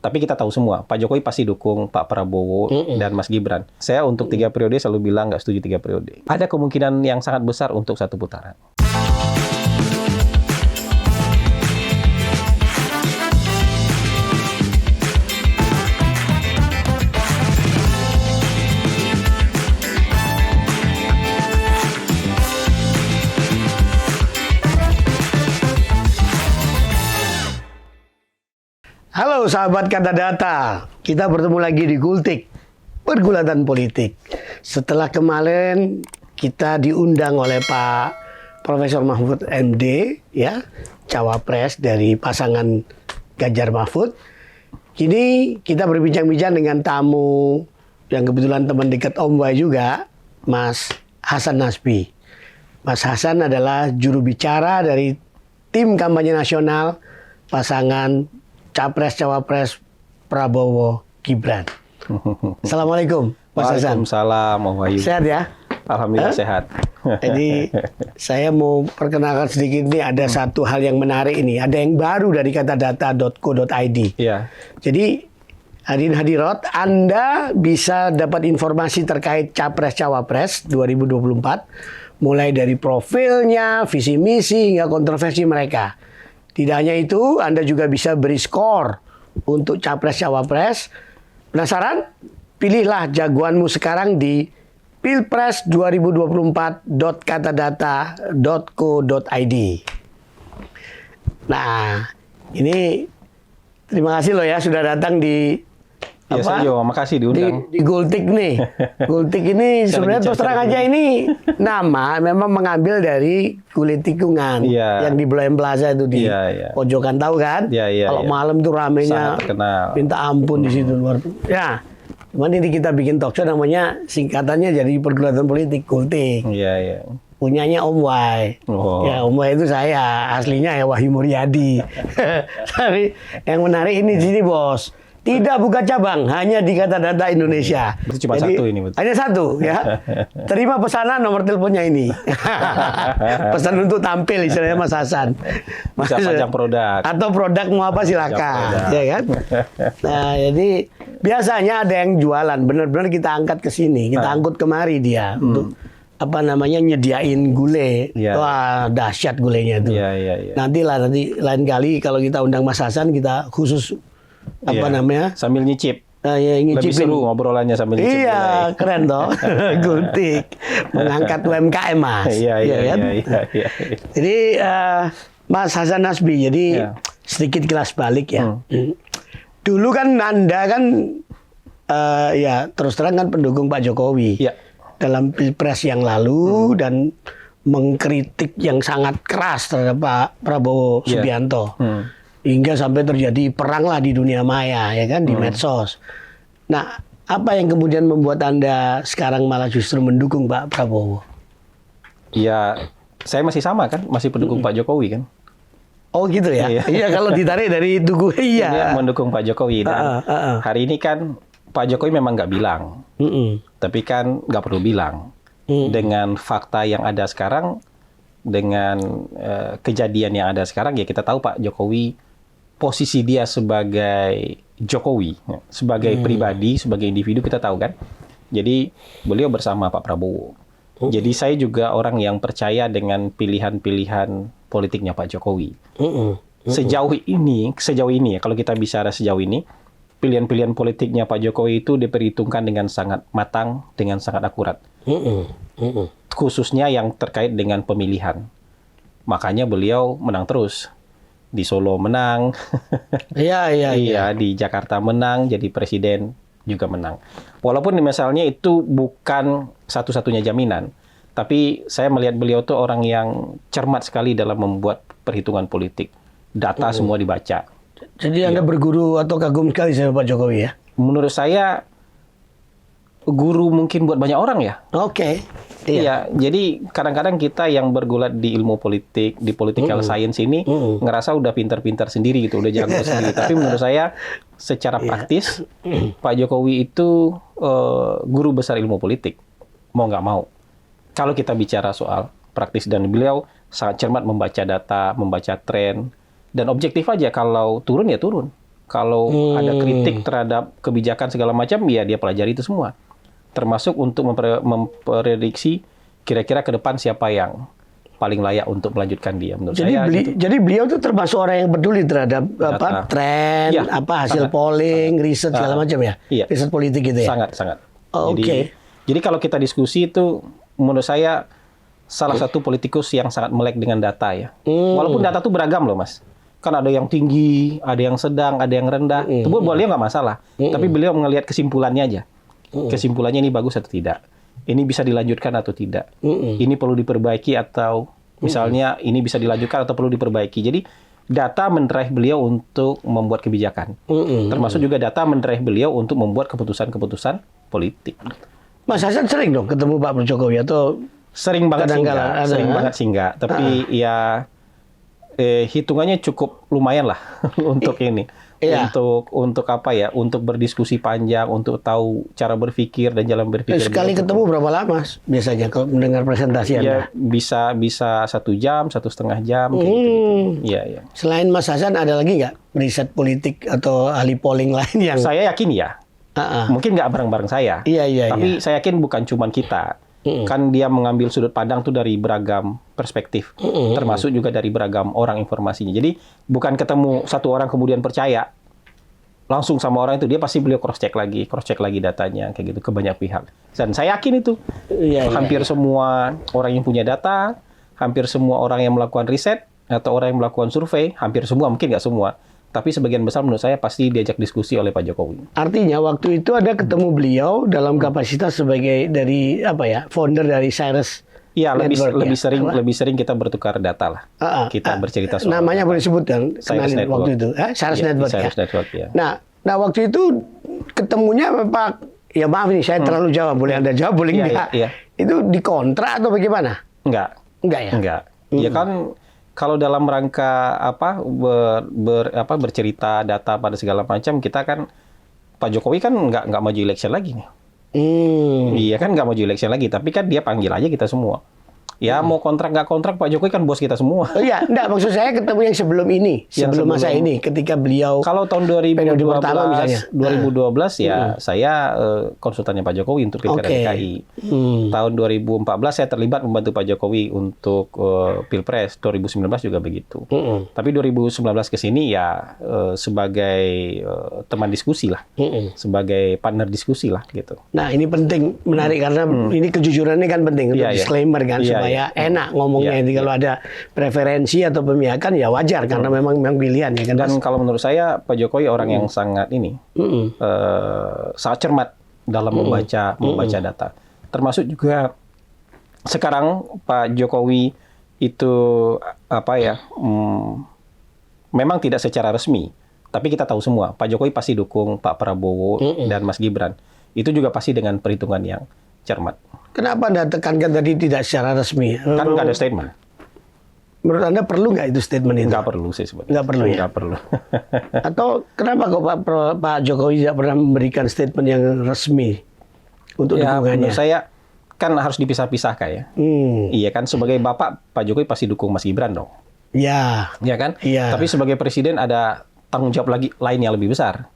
Tapi kita tahu semua, Pak Jokowi pasti dukung Pak Prabowo dan Mas Gibran. Saya untuk 3 periode selalu bilang nggak setuju 3 periode. Ada kemungkinan yang sangat besar untuk 1 putaran. Halo sahabat Kata Data, kita bertemu lagi di Gultik, Pergulatan Politik. Setelah kemarin kita diundang oleh Pak Profesor Mahfud MD, ya, Cawapres dari pasangan Ganjar Mahfud. Kini kita berbincang-bincang dengan tamu yang kebetulan teman dekat Om Wai juga, Mas Hasan Nasbi. Mas Hasan adalah juru bicara dari tim kampanye nasional pasangan Capres-Cawapres Prabowo Gibran. Assalamualaikum, Mas Hasan. Waalaikumsalam, Om Wahyu. Sehat ya? Alhamdulillah sehat. Jadi saya mau perkenalkan sedikit nih, ada satu hal yang menarik ini. Ada yang baru dari katadata.co.id. Iya. Jadi hadirin hadirat, Anda bisa dapat informasi terkait Capres-Cawapres 2024 mulai dari profilnya, visi misi hingga kontroversi mereka. Tidak hanya itu, Anda juga bisa beri skor untuk Capres-Cawapres. Penasaran? Pilihlah jagoanmu sekarang di pilpres2024.katadata.co.id. Nah, ini terima kasih loh ya sudah datang di Ya, saya juga makasih diundang. di Gultik nih. Gultik ini sebenarnya terus terang aja ini nama memang mengambil dari kulit tikungan yang di Blem Plaza itu di pojokan, tahu kan? Kalau malam tuh ramenya minta ampun di situ luar. Ya, cuman ini kita bikin talk show namanya singkatannya jadi Pergulatan Politik Gultik. Punyanya Om Wai. Ya, Om Wai itu saya, aslinya ya Wahyu Muryadi. Tapi yang menarik ini di sini, Bos. Tidak buka cabang, hanya di Kata Data Indonesia. Itu cuma satu ini, betul. Hanya satu, ya. Terima pesanan, nomor teleponnya ini. Pesan untuk tampil, istilahnya Mas Hasan. Bisa pajang produk. Atau produk mau apa silakan, ya kan? Nah, jadi biasanya ada yang jualan, benar-benar kita angkat ke sini, kita angkut kemari dia untuk apa namanya nyediain gulai. Wah, dahsyat gulainya itu. Nanti lain kali kalau kita undang Mas Hasan, kita khusus namanya sambil nyicip. Lebih seru ngobrolannya sambil nyicip. Iya, keren toh. Gultik mengangkat UMKM, Mas. Iya. Jadi Mas Hasan Nasbi, jadi sedikit kelas balik ya. Dulu kan Anda kan ya terus terang kan pendukung Pak Jokowi. Dalam Pilpres yang lalu dan mengkritik yang sangat keras terhadap Pak Prabowo Subianto. Hingga sampai terjadi perang lah di dunia maya, ya kan, di medsos. Nah, apa yang kemudian membuat Anda sekarang malah justru mendukung Pak Prabowo? Ya, saya masih sama kan, masih pendukung Pak Jokowi kan. Oh gitu ya? Iya, kalau ditarik dari itu gue iya. Mendukung Pak Jokowi. Dan hari ini kan Pak Jokowi memang nggak bilang, tapi kan nggak perlu bilang. Dengan fakta yang ada sekarang, dengan kejadian yang ada sekarang, ya kita tahu Pak Jokowi, posisi dia sebagai Jokowi, sebagai pribadi, sebagai individu kita tahu kan. Jadi beliau bersama Pak Prabowo. Jadi saya juga orang yang percaya dengan pilihan-pilihan politiknya Pak Jokowi. Sejauh ini ya, kalau kita bicara sejauh ini, pilihan-pilihan politiknya Pak Jokowi itu diperhitungkan dengan sangat matang, dengan sangat akurat. Khususnya yang terkait dengan pemilihan. Makanya beliau menang terus. Di Solo menang. Iya, di Jakarta menang, jadi presiden juga menang. Walaupun misalnya itu bukan satu-satunya jaminan, tapi saya melihat beliau tuh orang yang cermat sekali dalam membuat perhitungan politik. Data semua dibaca. Jadi Anda berguru atau kagum sekali sama Pak Jokowi ya? Menurut saya guru mungkin buat banyak orang ya. Iya, jadi kadang-kadang kita yang bergulat di ilmu politik, di political science ini ngerasa udah pintar-pintar sendiri gitu, udah jago sendiri. Tapi menurut saya secara praktis Pak Jokowi itu guru besar ilmu politik, mau nggak mau. Kalau kita bicara soal praktis, dan beliau sangat cermat membaca data, membaca tren, dan objektif aja, kalau turun ya turun. Kalau ada kritik terhadap kebijakan segala macam, ya dia pelajari itu semua. Termasuk untuk memprediksi kira-kira ke depan siapa yang paling layak untuk melanjutkan dia, menurut saya. Jadi beliau tuh termasuk orang yang peduli terhadap apa tren, ya, hasil polling, riset segala macam ya, riset politik gitu ya. Sangat. Oke. Jadi kalau kita diskusi itu, menurut saya salah satu politikus yang sangat melek dengan data ya. Walaupun data itu beragam loh, Mas. Kan ada yang tinggi, ada yang sedang, ada yang rendah. Itu beliau nggak masalah. Tapi beliau melihat kesimpulannya aja. Kesimpulannya ini bagus atau tidak. Ini bisa dilanjutkan atau tidak. Ini perlu diperbaiki atau misalnya ini bisa dilanjutkan atau perlu diperbaiki. Jadi data mendrive beliau untuk membuat kebijakan. Termasuk juga data mendrive beliau untuk membuat keputusan-keputusan politik. Mas Hasan sering dong ketemu Pak Jokowi atau sering banget singgah. Tapi ya hitungannya cukup lumayan lah untuk ini. Untuk apa ya? Untuk berdiskusi panjang, untuk tahu cara berpikir dan jalan berpikir. Sekali ketemu berapa lama, Mas? Biasanya kalau mendengar presentasi Anda? Ya bisa 1 jam, 1,5 jam. Kayak gitu. Iya. Selain Mas Hasan ada lagi nggak riset politik atau ahli polling lain yang? Saya yakin ya. Mungkin nggak bareng-bareng saya. Iya. Tapi saya yakin bukan cuma kita. Kan dia mengambil sudut pandang tuh dari beragam perspektif, termasuk juga dari beragam orang informasinya. Jadi bukan ketemu satu orang kemudian percaya langsung sama orang itu, dia pasti beliau cross check lagi datanya kayak gitu ke banyak pihak. Dan saya yakin itu hampir semua orang yang punya data, hampir semua orang yang melakukan riset atau orang yang melakukan survei, hampir semua, mungkin nggak semua, tapi sebagian besar menurut saya pasti diajak diskusi oleh Pak Jokowi. Artinya waktu itu ada ketemu beliau dalam kapasitas sebagai founder dari Cyrus. Iya, lebih sering kita bertukar data lah. Kita bercerita soal namanya boleh sebut kan waktu itu, Cyrus Network ya. Nah waktu itu ketemunya Pak, ya maaf nih saya terlalu jawab, boleh Anda jawab boleh enggak? Itu dikontrak atau bagaimana? Enggak ya. Enggak. Ya kan. Kalau dalam rangka bercerita data pada segala macam, kita kan Pak Jokowi kan nggak maju election lagi nih. Iya kan nggak maju election lagi, tapi kan dia panggil aja kita semua. Ya mau kontrak nggak kontrak, Pak Jokowi kan bos kita semua. Iya, enggak, maksud saya ketemu yang sebelum ini, sebelum masa ini, ketika beliau kalau tahun 2012 ya saya konsultannya Pak Jokowi untuk Pilkada DKI. Tahun 2014 saya terlibat membantu Pak Jokowi untuk Pilpres, 2019 juga begitu. Tapi 2019 ke sini ya sebagai teman diskusi lah, sebagai partner diskusi lah gitu. Nah ini penting, menarik karena ini kejujurannya kan penting untuk disclaimer kan supaya enak ngomongnya. Kalau ada preferensi atau pemihakan ya wajar karena memang pilihan ya kan. Dan kalau menurut saya Pak Jokowi orang yang sangat sangat cermat dalam membaca data. Termasuk juga sekarang Pak Jokowi itu memang tidak secara resmi, tapi kita tahu semua Pak Jokowi pasti dukung Pak Prabowo dan Mas Gibran. Itu juga pasti dengan perhitungan yang cermat. Kenapa Anda tekankan tadi tidak secara resmi? Kan nggak ada statement. Menurut Anda perlu nggak itu statement itu? Nggak perlu sih sebenarnya. Nggak perlu ya? Nggak perlu. Atau kenapa kok Pak Jokowi tidak pernah memberikan statement yang resmi untuk dukungannya? Menurut saya kan harus dipisah-pisahkan ya. Iya kan, sebagai bapak Pak Jokowi pasti dukung Mas Gibran dong. Iya kan? Iya. Tapi sebagai presiden ada tanggung jawab lain yang lebih besar.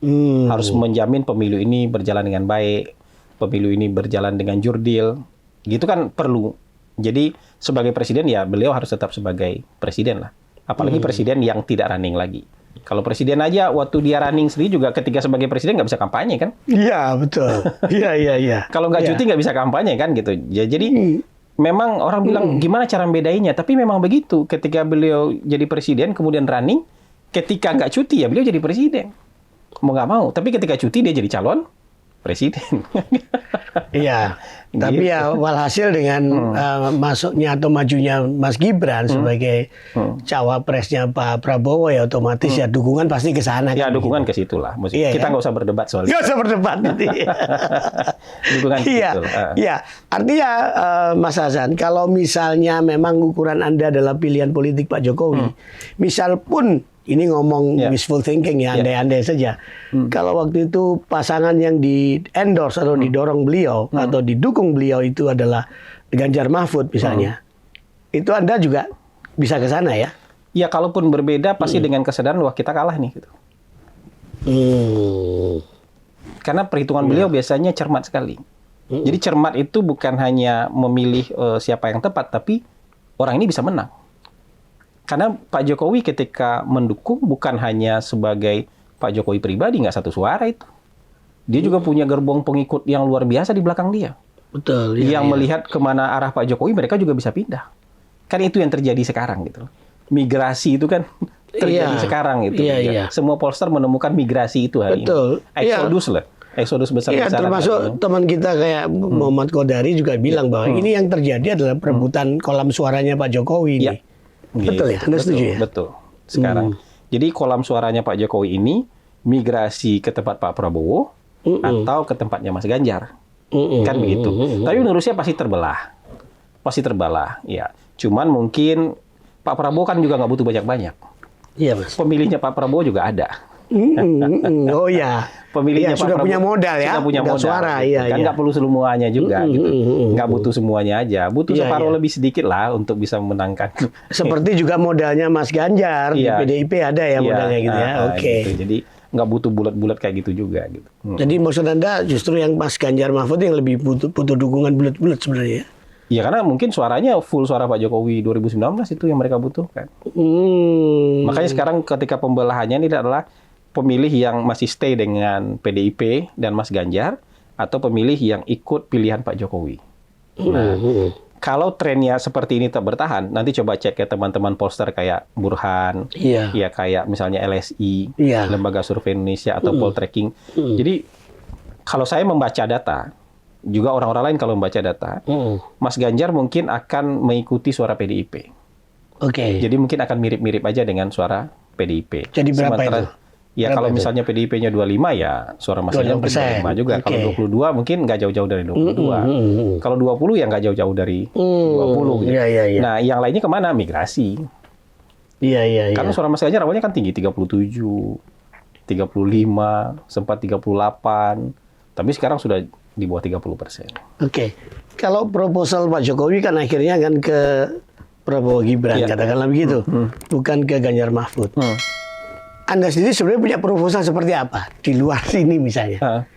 Harus menjamin pemilu ini berjalan dengan baik. Pemilu ini berjalan dengan jurdil, gitu kan perlu. Jadi sebagai presiden ya beliau harus tetap sebagai presiden lah. Apalagi presiden yang tidak running lagi. Kalau presiden aja waktu dia running sendiri juga ketika sebagai presiden nggak bisa kampanye kan? Iya betul. Iya. Kalau nggak cuti nggak bisa kampanye kan gitu. Jadi memang orang bilang gimana cara bedainya, tapi memang begitu. Ketika beliau jadi presiden kemudian running, ketika nggak cuti ya beliau jadi presiden. Mau nggak mau. Tapi ketika cuti dia jadi calon presiden. Iya. Tapi ya walhasil dengan masuknya atau majunya Mas Gibran sebagai cawapresnya Pak Prabowo ya otomatis ya dukungan pasti ke sana. Ya dukungan ke situ lah. Kita nggak usah berdebat soal itu. Nggak usah berdebat nanti. Dukungan ke situ. Iya. Artinya Mas Hasan, kalau misalnya memang ukuran Anda adalah pilihan politik Pak Jokowi, misal pun ini ngomong wishful thinking ya, andai-andai saja. Kalau waktu itu pasangan yang di-endorse atau didorong beliau atau didukung beliau itu adalah Ganjar Mahfud misalnya, itu Anda juga bisa ke sana ya? Ya, kalaupun berbeda pasti dengan kesadaran wah kita kalah nih gitu. Karena perhitungan beliau biasanya cermat sekali. Jadi cermat itu bukan hanya memilih siapa yang tepat, tapi orang ini bisa menang. Karena Pak Jokowi ketika mendukung bukan hanya sebagai Pak Jokowi pribadi, nggak satu suara itu. Dia juga punya gerbong pengikut yang luar biasa di belakang dia. Betul. Yang melihat kemana arah Pak Jokowi, mereka juga bisa pindah. Kan itu yang terjadi sekarang gitu. Migrasi itu kan terjadi sekarang gitu. Semua pollster menemukan migrasi itu hari ini. Exodus lah. Exodus besar-besaran. Iya, termasuk teman kita kayak Muhammad Qodari juga bilang bahwa ini yang terjadi adalah perebutan kolam suaranya Pak Jokowi ini. Betul ya? Anda setuju ya? Betul. Sekarang. Jadi kolam suaranya Pak Jokowi ini migrasi ke tempat Pak Prabowo atau ke tempatnya Mas Ganjar. Kan begitu. Tapi menurut saya pasti terbelah. Pasti terbelah. Ya. Cuman mungkin Pak Prabowo kan juga nggak butuh banyak-banyak. Iya, Mas. Pemilihnya Pak Prabowo juga ada. Oh ya. Pemilihnya Pak sudah Prabowo punya modal ya. Sudah punya modal suara. Gitu. Kan nggak perlu semuanya juga gitu. Nggak butuh semuanya aja. Butuh separuh lebih sedikit lah untuk bisa memenangkan. Seperti juga modalnya Mas Ganjar di PDIP ada ya modalnya gitu ya. Oke. Gitu. Jadi nggak butuh bulat-bulat kayak gitu juga gitu. Jadi maksud Anda justru yang Mas Ganjar Mahfud yang lebih butuh dukungan bulat-bulat sebenarnya. Ya karena mungkin suaranya full suara Pak Jokowi 2019 itu yang mereka butuhkan. Makanya sekarang ketika pembelahannya ini adalah pemilih yang masih stay dengan PDIP dan Mas Ganjar atau pemilih yang ikut pilihan Pak Jokowi. Nah, kalau trennya seperti ini tetap bertahan, nanti coba cek ke teman-teman pollster kayak Burhan, ya kayak misalnya LSI, Lembaga Survei Indonesia atau Poltreking. Jadi kalau saya membaca data, juga orang-orang lain kalau membaca data, Mas Ganjar mungkin akan mengikuti suara PDIP. Jadi mungkin akan mirip-mirip aja dengan suara PDIP. Jadi berapa itu? Ya kalau misalnya PDIP-nya 25 ya suara Mas Ganjar mungkin 25 juga. Kalau 22 mungkin nggak jauh-jauh dari 22. Kalau 20 ya nggak jauh-jauh dari 20. Gitu. Nah yang lainnya kemana? Migrasi. Karena suara Mas Ganjar awalnya kan tinggi 37, 35, sempat 38. Tapi sekarang sudah di bawah 30%. Kalau proposal Pak Jokowi kan akhirnya kan ke Prabowo Gibran, katakanlah begitu. Bukan ke Ganjar Mahfud. Anda sendiri sebenarnya punya proposal seperti apa? Di luar sini misalnya.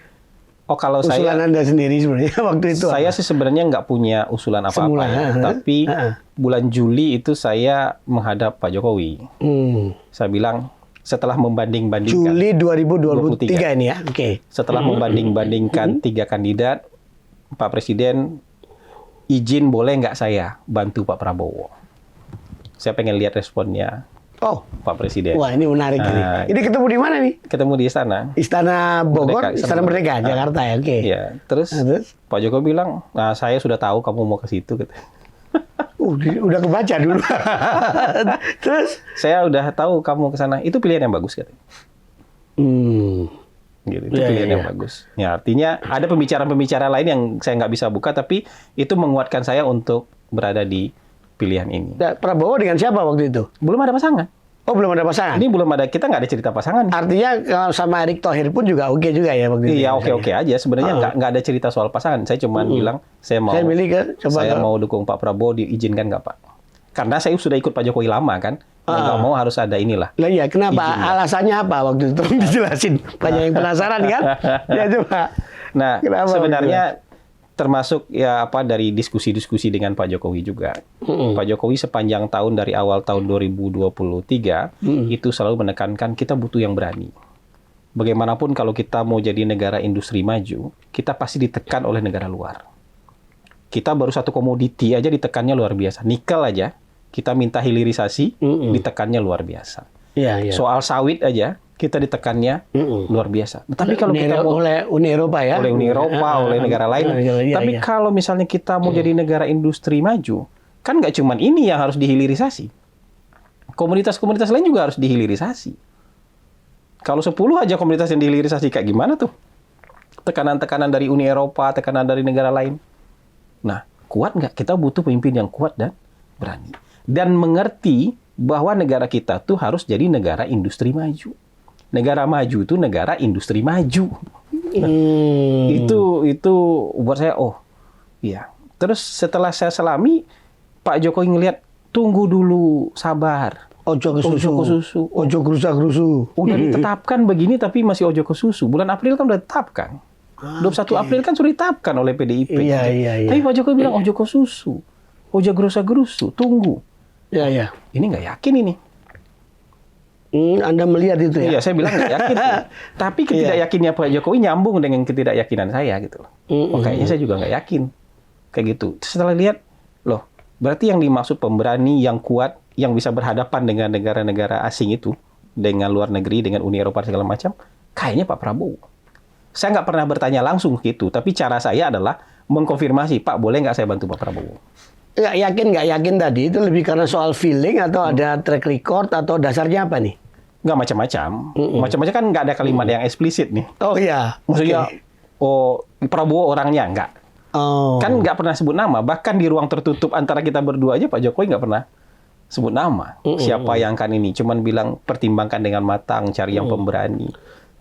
Kalau usulan Anda sendiri sebenarnya waktu itu saya sih sebenarnya nggak punya usulan apa-apa ya. Tapi bulan Juli itu saya menghadap Pak Jokowi. Saya bilang setelah membanding-bandingkan Juli 2023 ini ya. Setelah membanding-bandingkan 3 kandidat, Pak Presiden izin boleh nggak saya bantu Pak Prabowo? Saya pengen lihat responnya. Pak Presiden. Wah, ini menarik ini. Ini ketemu di mana nih? Ketemu di istana. Istana Bogor, Istana Merdeka, Jakarta ya. Iya. Terus Pak Jokowi bilang, "Nah, saya sudah tahu kamu mau ke situ." Gitu. Udah kebaca dulu. Terus saya udah tahu kamu ke sana. Itu pilihan yang bagus katanya. Gitu. Itu pilihan yang bagus. Ya, artinya ada pembicaraan-pembicaraan lain yang saya nggak bisa buka, tapi itu menguatkan saya untuk berada di pilihan ini. Prabowo dengan siapa waktu itu? Belum ada pasangan. Belum ada pasangan? Ini belum ada, kita nggak ada cerita pasangan. Artinya kalau sama Erick Thohir pun juga oke juga ya waktu itu? Iya, oke aja. Sebenarnya nggak ada cerita soal pasangan. Saya cuma bilang, saya mau dukung Pak Prabowo, diizinkan nggak Pak? Karena saya sudah ikut Pak Jokowi lama kan. Nggak mau harus ada inilah. Lah iya, kenapa? Alasannya apa waktu itu? Tolong dijelasin. Banyak yang penasaran kan? Ya coba. Nah, sebenarnya termasuk ya dari diskusi-diskusi dengan Pak Jokowi juga. Pak Jokowi sepanjang tahun dari awal tahun 2023 itu selalu menekankan kita butuh yang berani. Bagaimanapun kalau kita mau jadi negara industri maju, kita pasti ditekan oleh negara luar. Kita baru satu komoditi aja ditekannya luar biasa. Nikel aja kita minta hilirisasi, ditekannya luar biasa. Soal sawit aja kita ditekannya luar biasa. Tapi kalau kita mau oleh Uni Eropa ya, oleh Uni Eropa, oleh negara lain. Tapi kalau misalnya kita mau jadi negara industri maju, kan nggak cuma ini yang harus dihilirisasi. Komunitas-komunitas lain juga harus dihilirisasi. Kalau 10 aja komunitas yang dihilirisasi kayak gimana tuh? Tekanan-tekanan dari Uni Eropa, tekanan dari negara lain. Nah, kuat nggak? Kita butuh pemimpin yang kuat dan berani. Dan mengerti bahwa negara kita tuh harus jadi negara industri maju. Negara maju itu negara industri maju. Itu buat saya iya. Terus setelah saya selami, Pak Jokowi ngelihat tunggu dulu, sabar. Ojo ke susu. Ojo ke susu. Ojo gerusa-gerusu. Udah ditetapkan begini tapi masih ojo ke susu. Bulan April kan udah ditetapkan. 21 April kan sudah ditetapkan oleh PDIP. Iya. Tapi Pak Jokowi bilang ojo ke susu. Ojo gerusa-gerusu. Tunggu. Iya. Ini nggak yakin ini. Anda melihat itu ya? Iya, saya bilang nggak yakin. Tapi ketidakyakinnya Pak Jokowi nyambung dengan ketidakyakinan saya gitu loh. Kayaknya saya juga nggak yakin. Kayak gitu. Setelah lihat, loh, berarti yang dimaksud pemberani yang kuat, yang bisa berhadapan dengan negara-negara asing itu, dengan luar negeri, dengan Uni Eropa segala macam, kayaknya Pak Prabowo. Saya nggak pernah bertanya langsung gitu, tapi cara saya adalah mengkonfirmasi, Pak, boleh nggak saya bantu Pak Prabowo? Nggak yakin tadi, itu lebih karena soal feeling atau ada track record atau dasarnya apa nih? Nggak macam-macam. Macam-macam kan nggak ada kalimat yang eksplisit nih. Oh iya. Maksudnya, Prabowo orangnya nggak. Kan nggak pernah sebut nama. Bahkan di ruang tertutup antara kita berdua aja Pak Jokowi nggak pernah sebut nama. Siapa yang akan ini. Cuman bilang pertimbangkan dengan matang, cari yang pemberani.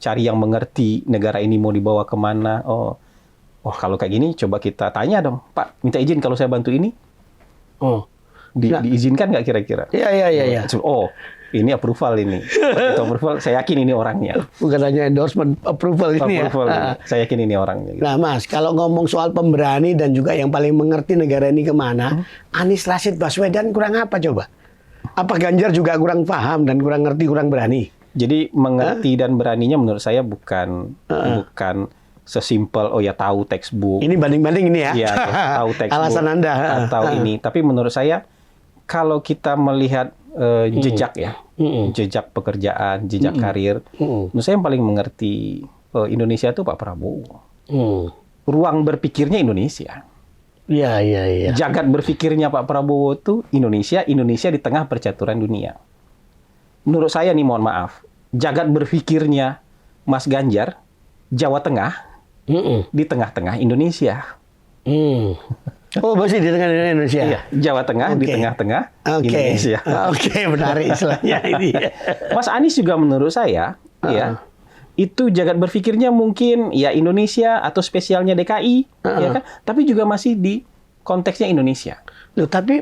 Cari yang mengerti negara ini mau dibawa kemana. Oh kalau kayak gini coba kita tanya dong. Pak, minta izin kalau saya bantu ini. Diizinkan nggak kira-kira? Iya. Oh, ini approval ini. Itu approval, saya yakin ini orangnya. Bukan hanya endorsement, approval ini approval ya. Saya yakin ini orangnya. Gitu. Nah Mas, kalau ngomong soal pemberani dan juga yang paling mengerti negara ini kemana, Anies Rashid Baswedan kurang apa coba? Apa Ganjar juga kurang paham dan kurang ngerti, kurang berani? Jadi mengerti dan beraninya menurut saya bukan sesimpel tahu textbook. Ini banding-banding ini ya. Iya, tahu textbook. Alasan Anda. Atau ini. Tapi menurut saya kalau kita melihat jejak ya, jejak pekerjaan, jejak karir, menurut saya yang paling mengerti Indonesia itu Pak Prabowo. Ruang berpikirnya Indonesia. Iya. Jagat berpikirnya Pak Prabowo itu Indonesia di tengah percaturan dunia. Menurut saya nih, mohon maaf, jagat berpikirnya Mas Ganjar, Jawa Tengah, di tengah-tengah Indonesia. Oh, masih di tengah Indonesia? Iya, Jawa Tengah di tengah-tengah Indonesia. Oke, menarik istilahnya ini. Mas Anies juga menurut saya, ya, itu jagat berpikirnya mungkin ya Indonesia atau spesialnya DKI, ya kan? Tapi juga masih di konteksnya Indonesia. Loh, tapi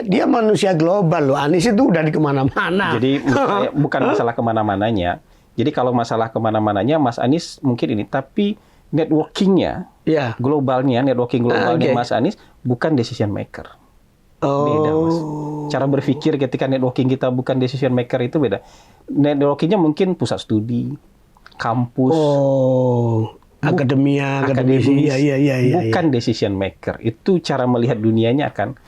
dia manusia global loh. Anies itu udah di kemana-mana. Jadi bukan masalah kemana-mananya. Jadi kalau masalah kemana-mananya, Mas Anies mungkin ini. Tapi networking-nya, networking globalnya Mas Anies bukan decision maker. Beda, Mas. Cara berpikir ketika networking kita bukan decision maker itu beda. Networking-nya mungkin pusat studi, kampus, akademis, bukan decision maker. Itu cara melihat dunianya akan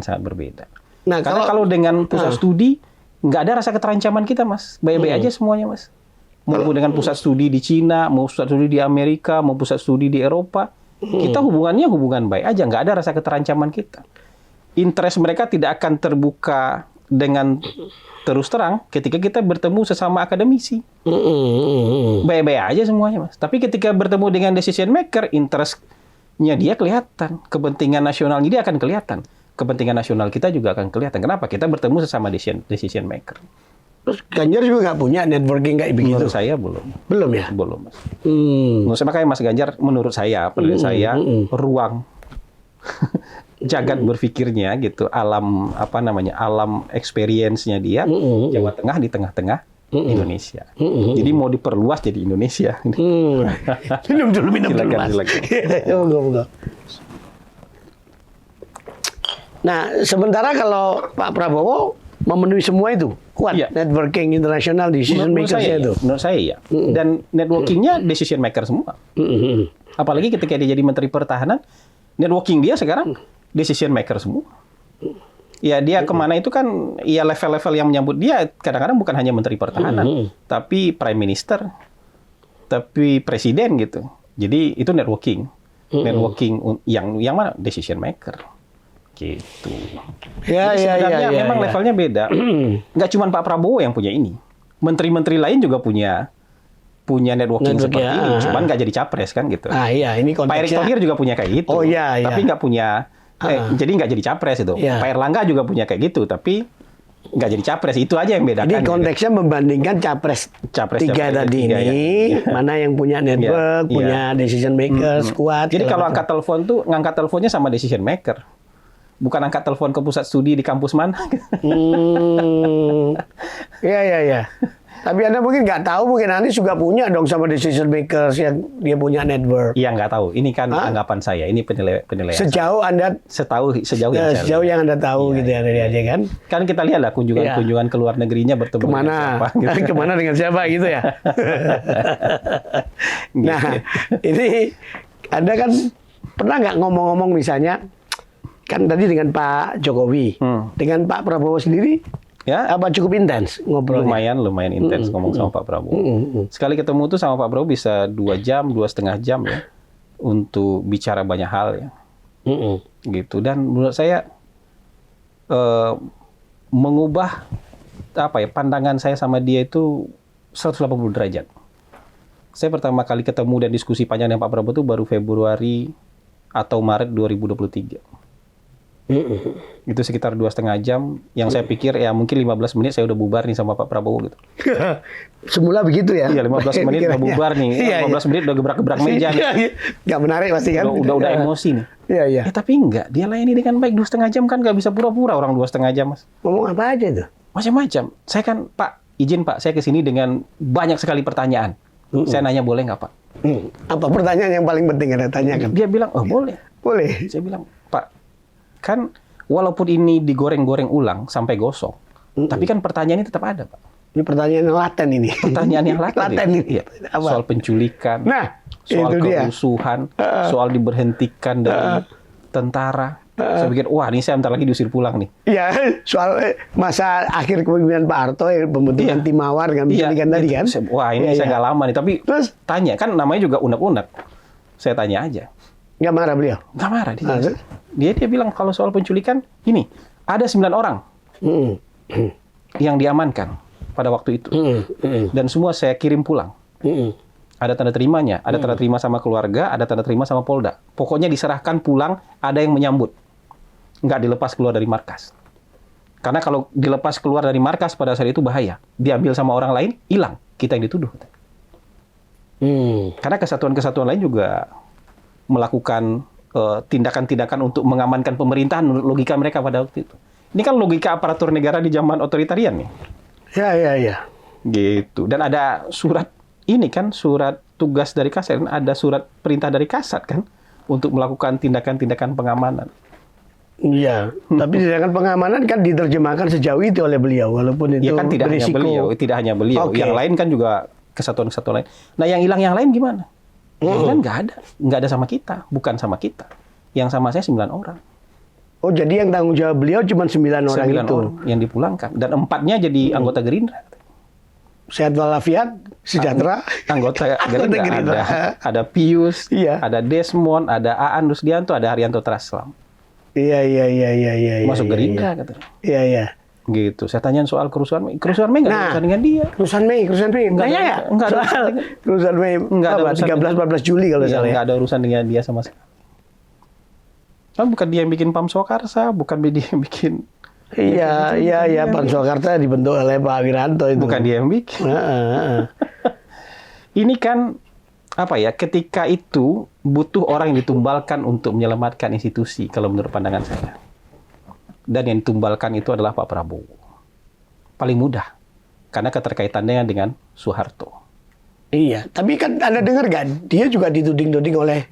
sangat berbeda. Nah, karena kalau dengan pusat studi nggak ada rasa keterancaman kita, Mas. Baik-baik aja semuanya, Mas. Mau dengan pusat studi di Cina, mau pusat studi di Amerika, mau pusat studi di Eropa, kita hubungannya hubungan baik aja, nggak ada rasa keterancaman kita. Interest mereka tidak akan terbuka dengan terus terang ketika kita bertemu sesama akademisi. Baik-baik aja semuanya, Mas. Tapi ketika bertemu dengan decision maker, interestnya dia kelihatan, kepentingan nasionalnya dia akan kelihatan. Kepentingan nasional kita juga akan kelihatan. Kenapa? Kita bertemu sesama decision maker. Terus Ganjar juga nggak punya networking kayak begitu? Menurut saya belum. Belum ya? Belum, Mas. Menurut saya, makanya Mas Ganjar, menurut saya, ruang jagat berpikirnya gitu, alam experience-nya dia, Jawa Tengah di tengah-tengah Indonesia. Jadi mau diperluas jadi Indonesia. Minum dulu, silakan. Nah, sementara kalau Pak Prabowo memenuhi semua itu, kuat networking internasional decision maker-nya itu. Menurut saya ya. Dan networking-nya decision maker semua. Apalagi ketika dia jadi Menteri Pertahanan, networking dia sekarang decision maker semua. Ya dia kemana itu kan, ya level-level yang menyambut dia kadang-kadang bukan hanya Menteri Pertahanan, tapi Prime Minister, tapi Presiden gitu. Jadi itu networking. Networking yang mana? Decision maker. Gitu. Jadi sebenarnya memang levelnya beda. Nggak cuma Pak Prabowo yang punya ini. Menteri-menteri lain juga punya networking seperti ini. Cuman nggak jadi capres kan gitu. Ini konteksnya. Pak Erick Thohir juga punya kayak gitu. Tapi nggak punya. Jadi nggak jadi capres itu. Pak Erlangga juga punya kayak gitu. Tapi nggak jadi capres. Itu aja yang bedakan. Jadi konteksnya membandingkan capres tiga tadi ini, mana yang punya network, punya decision maker kuat. Jadi kalau angkat telepon tuh ngangkat teleponnya sama decision maker. bukan angkat telepon ke pusat studi di kampus mana. Iya. Tapi Anda mungkin nggak tahu, mungkin Anies juga punya dong sama decision makers yang dia punya network. Iya, nggak tahu. Ini kan anggapan saya. Ini penilaian. Sejauh Anda sejauh yang saya sejauh yang Anda tahu gitu ya dari aja kan. Kan kita lihat lah kunjungan ke luar negerinya bertemu Kemana? dengan siapa. Gitu. Kemana dengan siapa gitu ya. Nah, ini Anda kan pernah nggak ngomong-ngomong misalnya, kan tadi dengan Pak Jokowi, dengan Pak Prabowo sendiri, ya apa cukup intens ngobrolnya? Lumayan intens ngomong sama Pak Prabowo. Sekali ketemu tuh sama Pak Prabowo bisa 2 jam, 2,5 jam ya, untuk bicara banyak hal ya. Gitu. Dan menurut saya mengubah pandangan saya sama dia itu 180 derajat. Saya pertama kali ketemu dan diskusi panjang dengan Pak Prabowo itu baru Februari atau Maret 2023. Itu sekitar 2,5 jam yang saya pikir ya mungkin 15 menit saya udah bubar nih sama Pak Prabowo gitu. Semula begitu ya? Iya, 15 menit udah bubar nih. 15 menit udah gebrak-gebrak meja nih. Nggak menarik pasti kan? Udah emosi nih. Iya. Tapi enggak, dia layani dengan baik. 2,5 jam kan nggak bisa pura-pura orang 2,5 jam, Mas. Ngomong apa aja tuh? Macam-macam. Saya kan, Pak, izin Pak, saya kesini dengan banyak sekali pertanyaan. Saya nanya boleh nggak Pak? Apa pertanyaan yang paling penting Anda tanyakan? Dia bilang, oh boleh. Boleh. Saya bilang, Pak, kan walaupun ini digoreng-goreng ulang sampai gosong, tapi kan pertanyaan ini tetap ada, Pak. Ini pertanyaan yang laten ini. Pertanyaan yang laten ini. Iya. Soal penculikan, soal kerusuhan, soal diberhentikan dari tentara. Saya pikir, wah ini saya bentar lagi diusir pulang nih. Iya, soal masa akhir kepemimpinan Pak Harto, pembentukan tim mawar dengan penculikan tadi kan. Wah ini saya nggak lama nih, tapi terus tanya, kan namanya juga unek-unek. Saya tanya aja. Nggak marah beliau? Nggak marah. Dia bilang kalau soal penculikan, gini, ada 9 orang yang diamankan pada waktu itu. Dan semua saya kirim pulang. Ada tanda terimanya, ada tanda terima sama keluarga, ada tanda terima sama Polda. Pokoknya diserahkan pulang, ada yang menyambut. Nggak dilepas keluar dari markas. Karena kalau dilepas keluar dari markas pada saat itu bahaya. Diambil sama orang lain, hilang. Kita yang dituduh. Karena kesatuan-kesatuan lain juga melakukan tindakan-tindakan untuk mengamankan pemerintahan menurut logika mereka pada waktu itu. Ini kan logika aparatur negara di zaman otoritarian nih. Ya. Gitu. Dan ada surat ini kan, surat tugas dari Kasat, ada surat perintah dari Kasat kan untuk melakukan tindakan-tindakan pengamanan. Iya, tapi tindakan pengamanan kan diterjemahkan sejauh itu oleh beliau, walaupun itu kan tidak berisiko. Hanya beliau. Yang lain kan juga kesatuan-kesatuan lain. Nah, yang hilang yang lain gimana? Yang lain nggak ada sama kita, bukan sama kita. Yang sama saya 9 orang. Oh, jadi yang tanggung jawab beliau cuma 9 orang itu. 9 orang yang dipulangkan, dan 4-nya jadi anggota Gerindra. Sehat walafiat, sejahtera. Anggota Gerindra. Ada Pius, ada Desmond, ada Aan Rusdianto, ada Haryanto Traslam. Iya. Masuk Gerindra katanya. Iya. Gitu. Saya tanyain soal kerusuhan Mei. Kerusuhan Mei nggak ada urusan dengan dia. Kerusuhan Mei. Nggak ada soal kerusuhan Mei. Nggak ada 13-14 Juli kalau salah. Nggak ada urusan dengan dia sama sekali. Kan bukan dia yang bikin PAM Swakarsa, bukan dia yang bikin. Iya. PAM Swakarsa dibentuk oleh Pak Wiranto itu. Bukan dia yang bikin. Ini kan ketika itu butuh orang yang ditumbalkan untuk menyelamatkan institusi, kalau menurut pandangan saya. Dan yang ditumbalkan itu adalah Pak Prabowo. Paling mudah, karena keterkaitannya dengan Soeharto. Iya, tapi kan Anda dengar kan, dia juga dituding-tuding oleh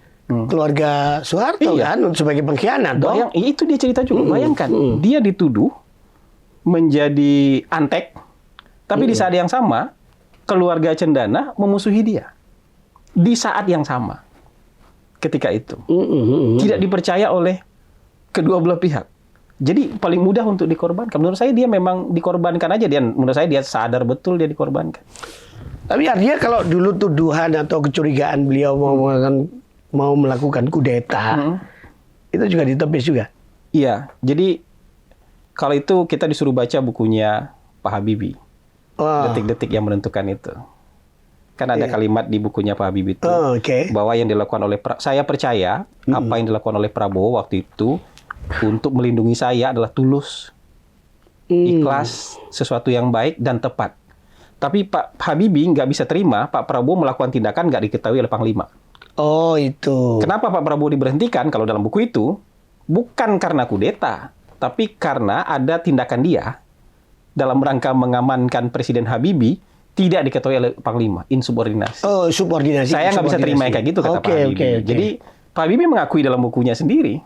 keluarga Soeharto kan, sebagai pengkhianat. Itu dia cerita juga, bayangkan, dia dituduh menjadi antek, tapi di saat yang sama, keluarga Cendana memusuhi dia. Di saat yang sama, ketika itu tidak dipercaya oleh kedua belah pihak. Jadi paling mudah untuk dikorbankan. Menurut saya dia memang dikorbankan aja. Menurut saya dia sadar betul dia dikorbankan. Tapi artinya kalau dulu tuduhan atau kecurigaan beliau mau melakukan kudeta, itu juga ditepis juga. Iya. Jadi kalau itu kita disuruh baca bukunya Pak Habibie. Detik-detik yang menentukan itu. Kan ada kalimat di bukunya Pak Habibie itu bahwa yang dilakukan oleh saya percaya apa yang dilakukan oleh Prabowo waktu itu untuk melindungi saya adalah tulus, ikhlas, sesuatu yang baik dan tepat. Tapi Pak Habibie nggak bisa terima Pak Prabowo melakukan tindakan nggak diketahui oleh Panglima. Oh itu. Kenapa Pak Prabowo diberhentikan? Kalau dalam buku itu bukan karena kudeta, tapi karena ada tindakan dia dalam rangka mengamankan Presiden Habibie tidak diketahui oleh Panglima, insubordinasi. Oh, subordinasi. Saya nggak bisa terima kayak gitu, kata Pak Habibie. Okay. Jadi Pak Habibie mengakui dalam bukunya sendiri.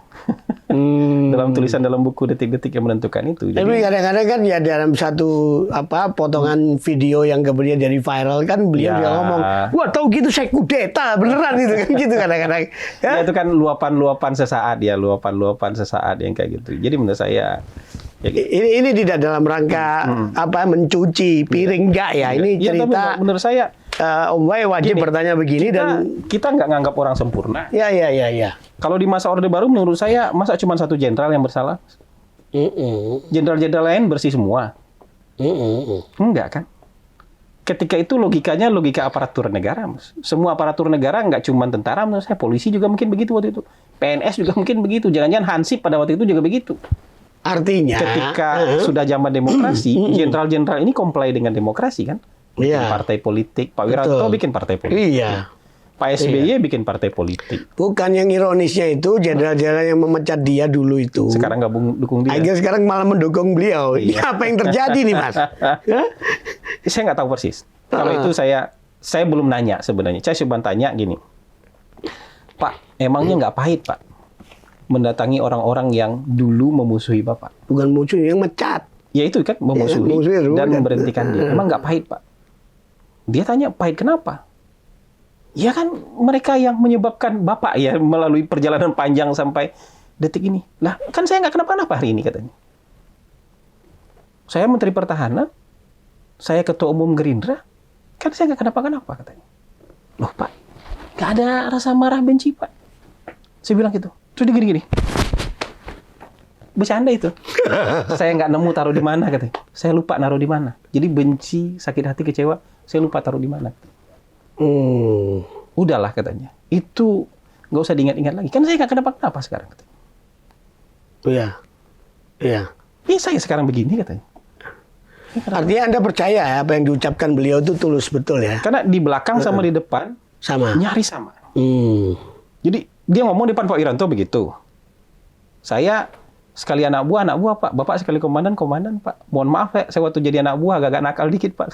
Dalam tulisan dalam buku Detik-Detik yang menentukan itu. Tapi kadang-kadang kan ya dalam satu potongan video yang kemudian jadi viral kan beliau dia ngomong, wah tahu gitu saya kudeta beneran itu kan gitu kadang-kadang. Ya itu kan luapan-luapan sesaat yang kayak gitu. Jadi menurut saya ya gitu. Ini tidak dalam rangka mencuci piring enggak ya. Ini cerita. Tapi menurut saya Om Wai wajib bertanya begini kita nggak nganggap orang sempurna. Ya. Kalau di masa Orde Baru menurut saya masa cuma satu jenderal yang bersalah? Jenderal-jenderal lain bersih semua? Enggak kan? Ketika itu logikanya logika aparatur negara, Mas. Semua aparatur negara nggak cuma tentara, menurut saya polisi juga mungkin begitu waktu itu. PNS juga mungkin begitu. Jangan-jangan Hansip pada waktu itu juga begitu. Artinya ketika sudah zaman demokrasi, jenderal-jenderal ini comply dengan demokrasi kan? Bikin partai politik. Pak Wiranto bikin partai politik. Iya. Pak SBY bikin partai politik. Bukan, yang ironisnya itu jenderal-jenderal yang memecat dia dulu itu sekarang nggak dukung dia. Akhirnya sekarang malah mendukung beliau. Ini apa yang terjadi nih, Mas? Saya nggak tahu persis. Kalau itu saya belum nanya sebenarnya. Saya cuma tanya gini, Pak, emangnya nggak pahit Pak mendatangi orang-orang yang dulu memusuhi Bapak? Bukan musuhi, yang mecat. Ya itu kan memusuhi dan memberhentikan dia. Emang nggak pahit Pak? Dia tanya pahit kenapa? Ya kan mereka yang menyebabkan Bapak ya melalui perjalanan panjang sampai detik ini. Lah kan saya nggak kenapa-kenapa hari ini katanya. Saya Menteri Pertahanan, saya Ketua Umum Gerindra, kan saya nggak kenapa-kenapa katanya. Loh Pak, nggak ada rasa marah benci Pak. Saya bilang gitu. Terus dia gini-gini. Bercanda itu. Saya nggak nemu taruh di mana katanya. Saya lupa naruh di mana. Jadi benci, sakit hati, kecewa, saya lupa taruh di mana. Udahlah katanya. Itu nggak usah diingat-ingat lagi. Kan saya nggak kenapa-kenapa sekarang katanya. Iya. Ini saya sekarang begini katanya. Artinya Anda percaya ya apa yang diucapkan beliau itu tulus betul ya? Karena di belakang sama di depan sama. Nyaris sama. Jadi dia ngomong depan Pak Wiranto begitu. Saya sekali anak buah Pak. Bapak sekali komandan Pak. Mohon maaf ya, saya waktu jadi anak buah agak nakal dikit Pak.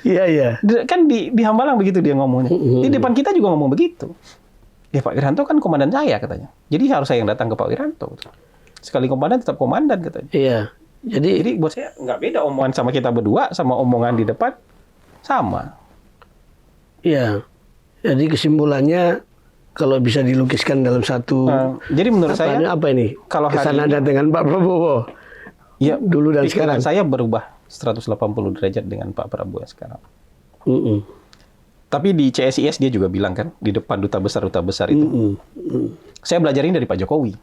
Iya. Kan di Hambalang begitu dia ngomongnya. Di depan kita juga ngomong begitu. Ya Pak Wiranto kan komandan saya katanya. Jadi harus saya yang datang ke Pak Wiranto. Sekali komandan tetap komandan katanya. Iya. Jadi buat saya nggak beda omongan sama kita berdua sama omongan di depan sama. Iya. Jadi kesimpulannya kalau bisa dilukiskan dalam satu. Jadi menurut saya apa ini? Kalau kesan Anda dengan Pak Prabowo. Ya dulu dan sekarang. Saya berubah 180 derajat dengan Pak Prabowo sekarang. Tapi di CSIS dia juga bilang kan di depan duta besar itu. Saya belajar ini dari Pak Jokowi.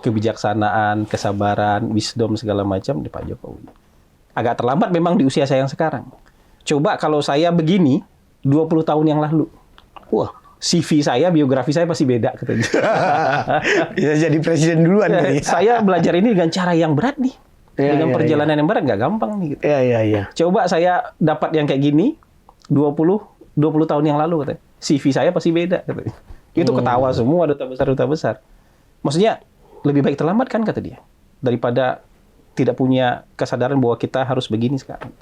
Kebijaksanaan, kesabaran, wisdom segala macam di Pak Jokowi. Agak terlambat memang di usia saya yang sekarang. Coba kalau saya begini 20 tahun yang lalu. Wah, CV saya, biografi saya pasti beda katanya. Bisa jadi presiden duluan. Saya belajar ini dengan cara yang berat nih. Dengan perjalanan yang berat nggak gampang nih. Gitu. Iya. Coba saya dapat yang kayak gini 20 tahun yang lalu katanya. CV saya pasti beda katanya. Itu ketawa semua duta besar. Maksudnya lebih baik terlambat kan kata dia daripada tidak punya kesadaran bahwa kita harus begini sekarang.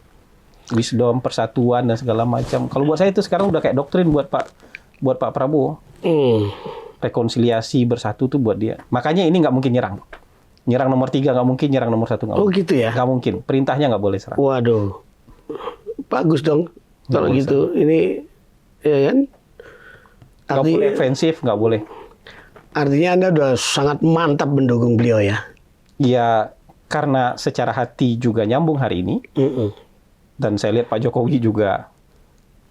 Wisdom, persatuan dan segala macam. Kalau buat saya itu sekarang udah kayak doktrin buat Pak Prabowo. Rekonsiliasi bersatu tuh buat dia. Makanya ini nggak mungkin nyerang. Nyerang nomor 3 nggak mungkin, nyerang nomor 1 nggak mungkin. Oh gitu ya? Nggak mungkin. Perintahnya nggak boleh serang. Waduh. Bagus dong. Kalau gitu. Ini ya kan? Nggak boleh ofensif, nggak boleh. Artinya Anda udah sangat mantap mendukung beliau ya? Ya, karena secara hati juga nyambung hari ini. Dan saya lihat Pak Jokowi juga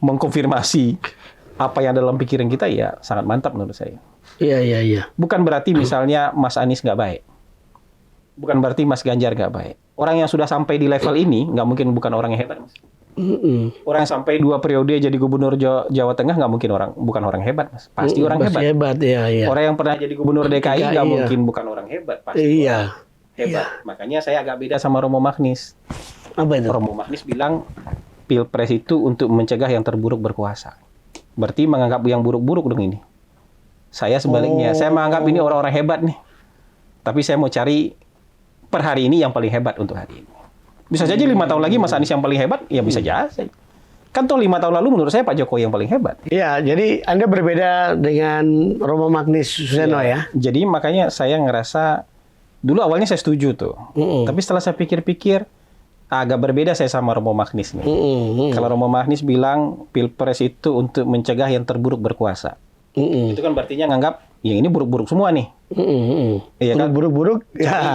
mengkonfirmasi apa yang dalam pikiran kita, ya sangat mantap menurut saya. Iya. Bukan berarti misalnya Mas Anies nggak baik. Bukan berarti Mas Ganjar nggak baik. Orang yang sudah sampai di level ini, nggak mungkin bukan orang yang hebat, Mas. Orang yang sampai 2 periode jadi gubernur Jawa Tengah nggak mungkin bukan orang hebat, Mas. Pasti orang hebat. Iya. Orang yang pernah jadi gubernur DKI nggak mungkin bukan orang hebat, pasti hebat. Makanya saya agak beda sama Romo Magnis. Apa itu? Romo Magnis bilang Pilpres itu untuk mencegah yang terburuk berkuasa. Berarti menganggap yang buruk-buruk dong ini. Saya sebaliknya, saya menganggap ini orang-orang hebat nih. Tapi saya mau cari per hari ini yang paling hebat untuk hari ini. Bisa saja 5 tahun lagi Mas Anies yang paling hebat, ya bisa jadi. Kan toh 5 tahun lalu menurut saya Pak Jokowi yang paling hebat. Iya, jadi Anda berbeda dengan Romo Magnis Suseno ya. Jadi makanya saya ngerasa, dulu awalnya saya setuju tuh. Tapi setelah saya pikir-pikir, agak berbeda saya sama Romo Magnis nih. Kalau Romo Magnis bilang Pilpres itu untuk mencegah yang terburuk berkuasa. Itu kan berartinya nganggap yang ini buruk-buruk semua nih. Iya kan? Buruk-buruk.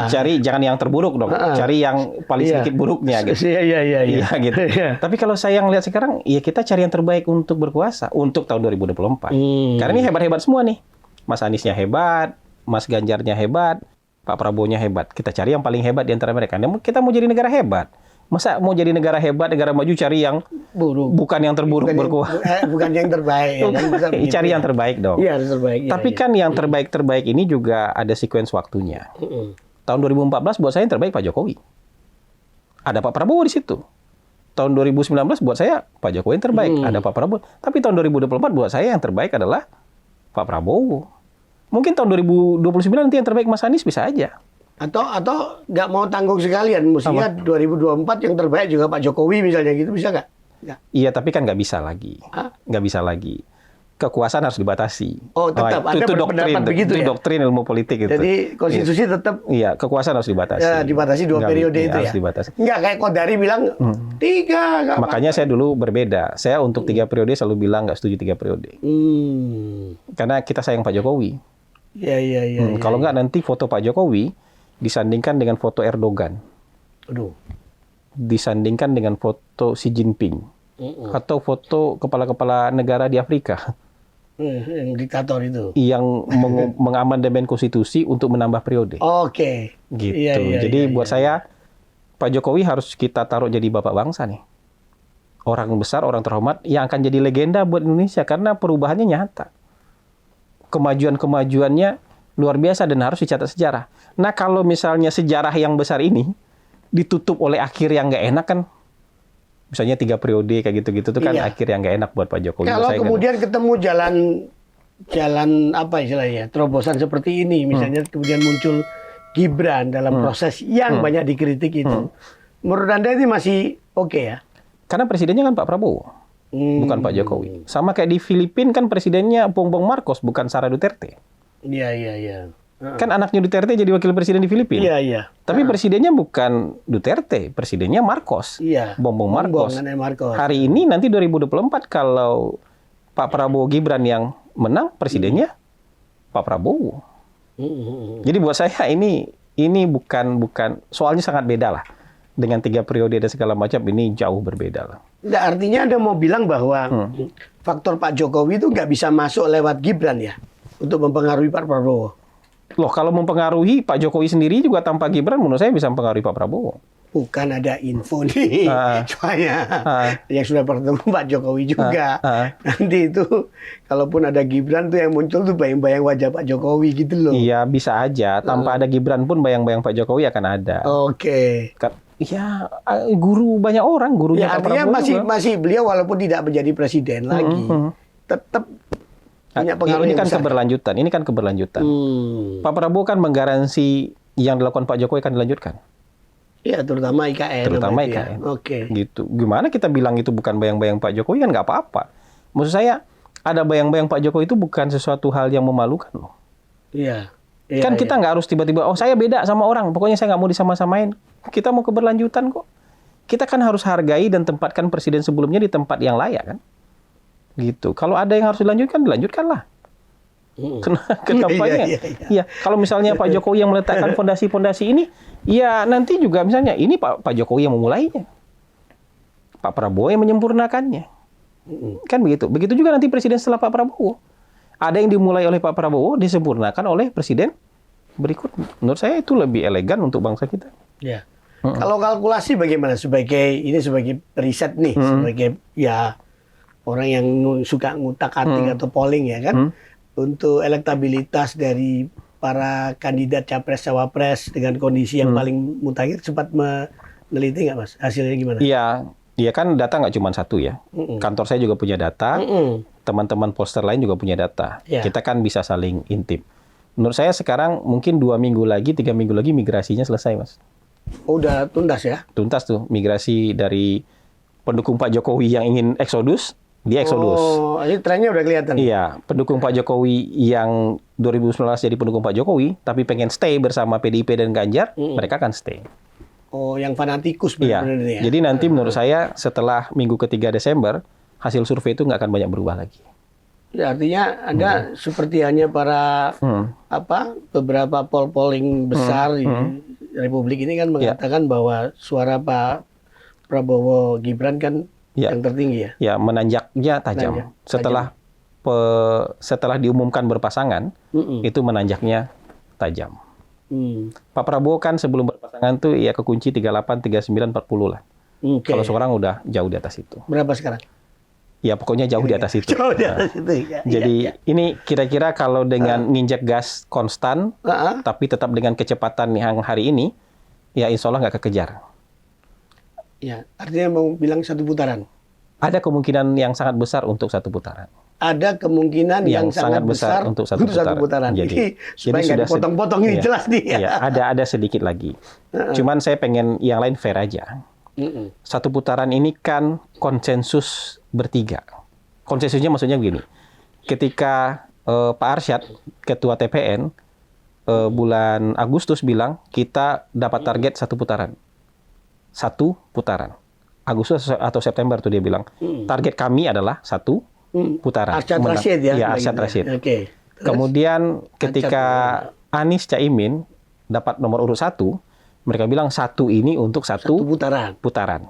Cari jangan yang terburuk dong. Cari yang paling sedikit buruknya gitu. Iya gitu. Tapi kalau saya ngelihat sekarang, ya kita cari yang terbaik untuk berkuasa untuk tahun 2024. Karena ini hebat-hebat semua nih. Mas Aniesnya hebat, Mas Ganjarnya hebat, Pak Prabowo-nya hebat. Kita cari yang paling hebat di antara mereka. Kita mau jadi negara hebat. Masa mau jadi negara hebat, negara maju cari yang buruk, bukan yang terburuk berkuasa. Bukan yang terbaik. Ya, kan? Cari yang terbaik dong. Iya, terbaik. Tapi kan yang terbaik-terbaik ini juga ada sequence waktunya. Tahun 2014 buat saya yang terbaik Pak Jokowi. Ada Pak Prabowo di situ. Tahun 2019 buat saya Pak Jokowi yang terbaik. Ada Pak Prabowo. Tapi tahun 2024 buat saya yang terbaik adalah Pak Prabowo. Mungkin tahun 2029 nanti yang terbaik Mas Anies bisa aja. Atau nggak mau tanggung sekalian, mestinya 2024 yang terbaik juga Pak Jokowi misalnya gitu, bisa nggak? Iya, tapi kan nggak bisa lagi. Nggak bisa lagi. Kekuasaan harus dibatasi. Oh, tetap ada pendapat begitu ya? Itu doktrin ilmu politik itu. Jadi konstitusi tetap... Iya, kekuasaan harus dibatasi. Ya, dibatasi 2 periode itu harus ya? Dibatasi. Nggak, kayak Kodari bilang 3. Makanya saya dulu berbeda. Saya untuk 3 periode selalu bilang nggak setuju 3 periode. Karena kita sayang Pak Jokowi. Iya. Kalau nggak nanti foto Pak Jokowi disandingkan dengan foto Erdogan. Disandingkan dengan foto Xi Jinping. Atau foto kepala-kepala negara di Afrika. Yang diktator itu. Yang mengamandemen konstitusi untuk menambah periode. Oke. Gitu. Jadi buat saya, Pak Jokowi harus kita taruh jadi bapak bangsa nih. Orang besar, orang terhormat yang akan jadi legenda buat Indonesia. Karena perubahannya nyata. Kemajuan-kemajuannya luar biasa dan harus dicatat sejarah. Nah, kalau misalnya sejarah yang besar ini ditutup oleh akhir yang nggak enak kan, misalnya 3 periode kayak gitu-gitu tuh kan akhir yang nggak enak buat Pak Jokowi. Kalau kemudian ketemu jalan apa istilahnya, terobosan seperti ini, misalnya kemudian muncul Gibran dalam proses yang banyak dikritik itu, menurut Anda ini masih oke ya? Karena presidennya kan Pak Prabowo, bukan Pak Jokowi. Sama kayak di Filipina kan presidennya Bongbong Marcos, bukan Sara Duterte. Iya. Kan anaknya Duterte jadi wakil presiden di Filipina. Iya. Tapi presidennya bukan Duterte, presidennya Marcos. Iya. Bongbong Marcos. Hari ini nanti 2024 kalau Pak Prabowo Gibran yang menang, presidennya Pak Prabowo. Jadi buat saya ini bukan soalnya sangat beda lah. Dengan 3 periode dan segala macam ini jauh berbeda lah. Nggak, artinya Anda mau bilang bahwa faktor Pak Jokowi itu nggak bisa masuk lewat Gibran ya? Untuk mempengaruhi Pak Prabowo. Loh, kalau mempengaruhi Pak Jokowi sendiri juga tanpa Gibran, menurut saya bisa mempengaruhi Pak Prabowo. Bukan ada info nih, soalnya yang sudah bertemu Pak Jokowi juga. Nanti itu, kalaupun ada Gibran tuh yang muncul tuh bayang-bayang wajah Pak Jokowi gitu loh. Iya, bisa aja. Tanpa ada Gibran pun bayang-bayang Pak Jokowi akan ada. Oke. Ya, guru banyak orang, gurunya ya, Pak Prabowo masih beliau walaupun tidak menjadi presiden lagi, tetap punya pengaruh ini kan besar. Ini kan keberlanjutan. Pak Prabowo kan menggaransi yang dilakukan Pak Jokowi akan dilanjutkan. Iya, terutama IKN. Terutama IKN. Ya. Oke. Gitu. Gimana kita bilang itu bukan bayang-bayang Pak Jokowi kan nggak apa-apa. Maksud saya ada bayang-bayang Pak Jokowi itu bukan sesuatu hal yang memalukan loh. Iya. Kan kita nggak harus tiba-tiba, oh saya beda sama orang, pokoknya saya nggak mau disama-samain. Kita mau keberlanjutan kok. Kita kan harus hargai dan tempatkan presiden sebelumnya di tempat yang layak kan. Gitu. Kalau ada yang harus dilanjutkanlah. Kenapa? Iya. Kalau misalnya Pak Jokowi yang meletakkan fondasi-fondasi ini, ya nanti juga misalnya ini Pak Jokowi yang memulainya, Pak Prabowo yang menyempurnakannya, kan begitu. Begitu juga nanti presiden setelah Pak Prabowo, ada yang dimulai oleh Pak Prabowo disempurnakan oleh presiden berikut. Menurut saya itu lebih elegan untuk bangsa kita. Ya. Kalau kalkulasi bagaimana sebagai riset nih, sebagai ya orang yang suka ngutak-atik atau polling ya kan, untuk elektabilitas dari para kandidat capres-cawapres dengan kondisi yang paling mutakhir, sempat meneliti nggak Mas? Hasilnya gimana? Iya kan data nggak cuma satu ya. Kantor saya juga punya data. teman-teman pollster lain juga punya data. Ya. Kita kan bisa saling intip. Menurut saya sekarang mungkin 2 minggu lagi, 3 minggu lagi migrasinya selesai, Mas. Oh, udah tuntas ya? Tuntas tuh migrasi dari pendukung Pak Jokowi yang ingin eksodus, dia eksodus. Oh, ini trennya udah kelihatan. Iya, pendukung Pak Jokowi yang 2019 jadi pendukung Pak Jokowi, tapi pengen stay bersama PDIP dan Ganjar, mereka akan stay. Oh, yang fanatikus Iya, benar-benar ya? jadi nanti menurut saya setelah minggu ketiga Desember, hasil survei itu nggak akan banyak berubah lagi. Ya, artinya Anda seperti hanya para beberapa polling besar di Republik ini kan mengatakan bahwa suara Pak Prabowo Gibran kan yang tertinggi ya. Ya, menanjaknya tajam. Setelah diumumkan berpasangan, itu menanjaknya tajam. Pak Prabowo kan sebelum berpasangan tuh ya kekunci 38, 39, 40 lah. Kalau sekarang udah jauh di atas itu. Berapa sekarang? Ya pokoknya jauh di atas itu. Jauh di atas itu. Ya, jadi ini kira-kira kalau dengan nginjek gas konstan, tapi tetap dengan kecepatan yang hari ini, ya insya Allah nggak kekejar. Ya, artinya mau bilang satu putaran. Ada kemungkinan yang sangat besar untuk satu putaran. Ada kemungkinan yang sangat besar untuk satu putaran. Jadi supaya nggak dipotong-potong ini jelas nih. Ya, ada sedikit lagi. Cuman saya pengen yang lain fair aja. Satu putaran ini kan konsensus bertiga. Konsensusnya maksudnya begini. Ketika Pak Arsyad, Ketua TPN, bulan Agustus bilang, kita dapat target satu putaran. Satu putaran. Agustus atau September tuh dia bilang. Target kami adalah satu putaran. Arsyad Rashid ya? Iya, Arsyad Rashid. Okay. Kemudian ketika Anies Caimin dapat nomor urut 1, mereka bilang satu ini untuk satu putaran.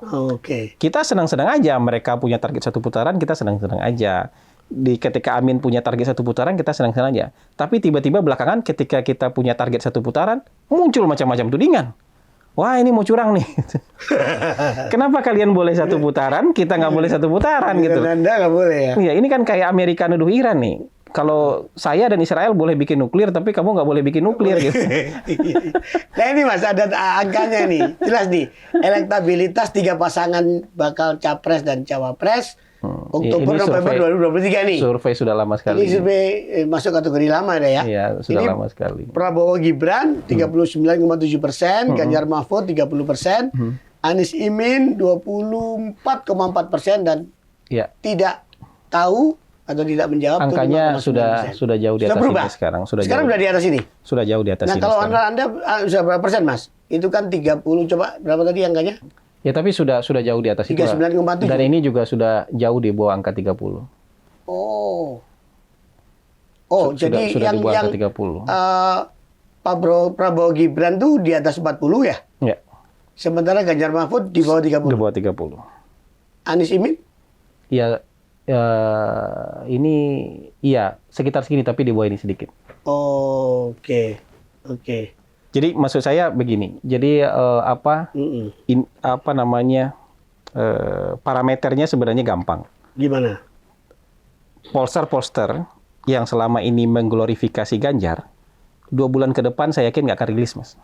Oke. Kita senang-senang aja. Mereka punya target satu putaran, kita senang-senang aja. Ketika Amin punya target satu putaran, kita senang-senang aja. Tapi tiba-tiba belakangan ketika kita punya target satu putaran, muncul macam-macam tudingan. Wah, ini mau curang nih. Kenapa kalian boleh satu putaran, kita nggak boleh satu putaran gitu? Anda nggak boleh ya? Iya, ini kan kayak Amerika nuduh Iran nih. Kalau saya dan Israel boleh bikin nuklir, tapi kamu nggak boleh bikin nuklir gitu. Nah ini Mas, ada angkanya nih. Jelas nih, elektabilitas 3 pasangan bakal capres dan cawapres. Oktober, November 2023 nih. Survei sudah lama sekali. Ini survei masuk kategori lama deh ya. Iya, sudah ini lama sekali. Prabowo Gibran 39,7%, Ganjar Mahfud 30%, Anies Imin 24,4% dan tidak tahu atau tidak menjawab. Angkanya sudah jauh di atas ini sekarang. Sekarang sudah di atas ini. Sudah jauh di atas ini. Nah kalau Anda sudah berapa persen Mas? Itu kan 30, coba berapa tadi angkanya? Ya tapi sudah jauh di atas 39,7. Dan ini juga sudah jauh di bawah angka 30. Oh, jadi yang angka 30. Pak Prabowo Gibran tuh di atas 40 ya? Ya. Sementara Ganjar Mahfud di bawah 30. Di bawah 30. Anies Imin? Ya, ini iya sekitar segini tapi di bawah ini sedikit. Oke. Jadi maksud saya begini. Jadi parameternya sebenarnya gampang. Gimana? Pollster yang selama ini mengglorifikasi Ganjar, 2 bulan ke depan saya yakin nggak akan rilis, Mas.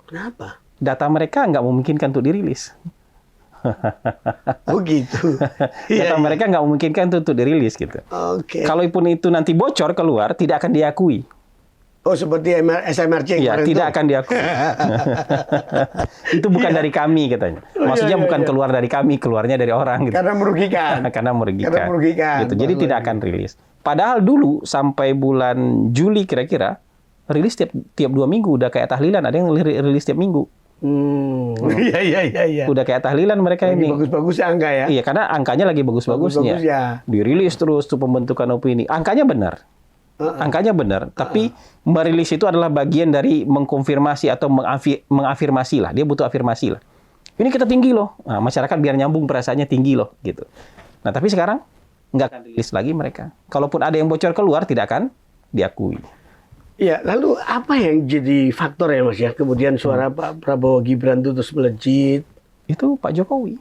Kenapa? Data mereka nggak memungkinkan untuk dirilis. Oh gitu. Data mereka nggak memungkinkan untuk dirilis gitu. Oke. Kalaupun itu nanti bocor keluar, tidak akan diakui. Oh, seperti SMRC ya, tidak akan diakui. Itu bukan dari kami katanya. Maksudnya bukan keluar dari kami, keluarnya dari orang gitu. Karena merugikan. Karena merugikan. Gitu. Jadi tidak akan rilis. Padahal dulu sampai bulan Juli kira-kira rilis tiap 2 minggu, udah kayak tahlilan, ada yang rilis tiap minggu. Iya. Udah kayak tahlilan mereka lagi ini. Bagus-bagusnya angka ya. Iya, karena angkanya lagi bagus-bagusnya. Dirilis terus tuh pembentukan opini. Angkanya benar. Angkanya benar, tapi merilis itu adalah bagian dari mengkonfirmasi atau mengafirmasi lah. Dia butuh afirmasi lah. Ini kita tinggi loh. Nah, masyarakat biar nyambung perasaannya tinggi loh gitu. Nah, tapi sekarang nggak akan rilis lagi mereka. Kalaupun ada yang bocor keluar, tidak akan diakui. Iya, lalu apa yang jadi faktor ya Mas ya? Kemudian suara Pak Prabowo Gibran itu terus melejit. Itu Pak Jokowi.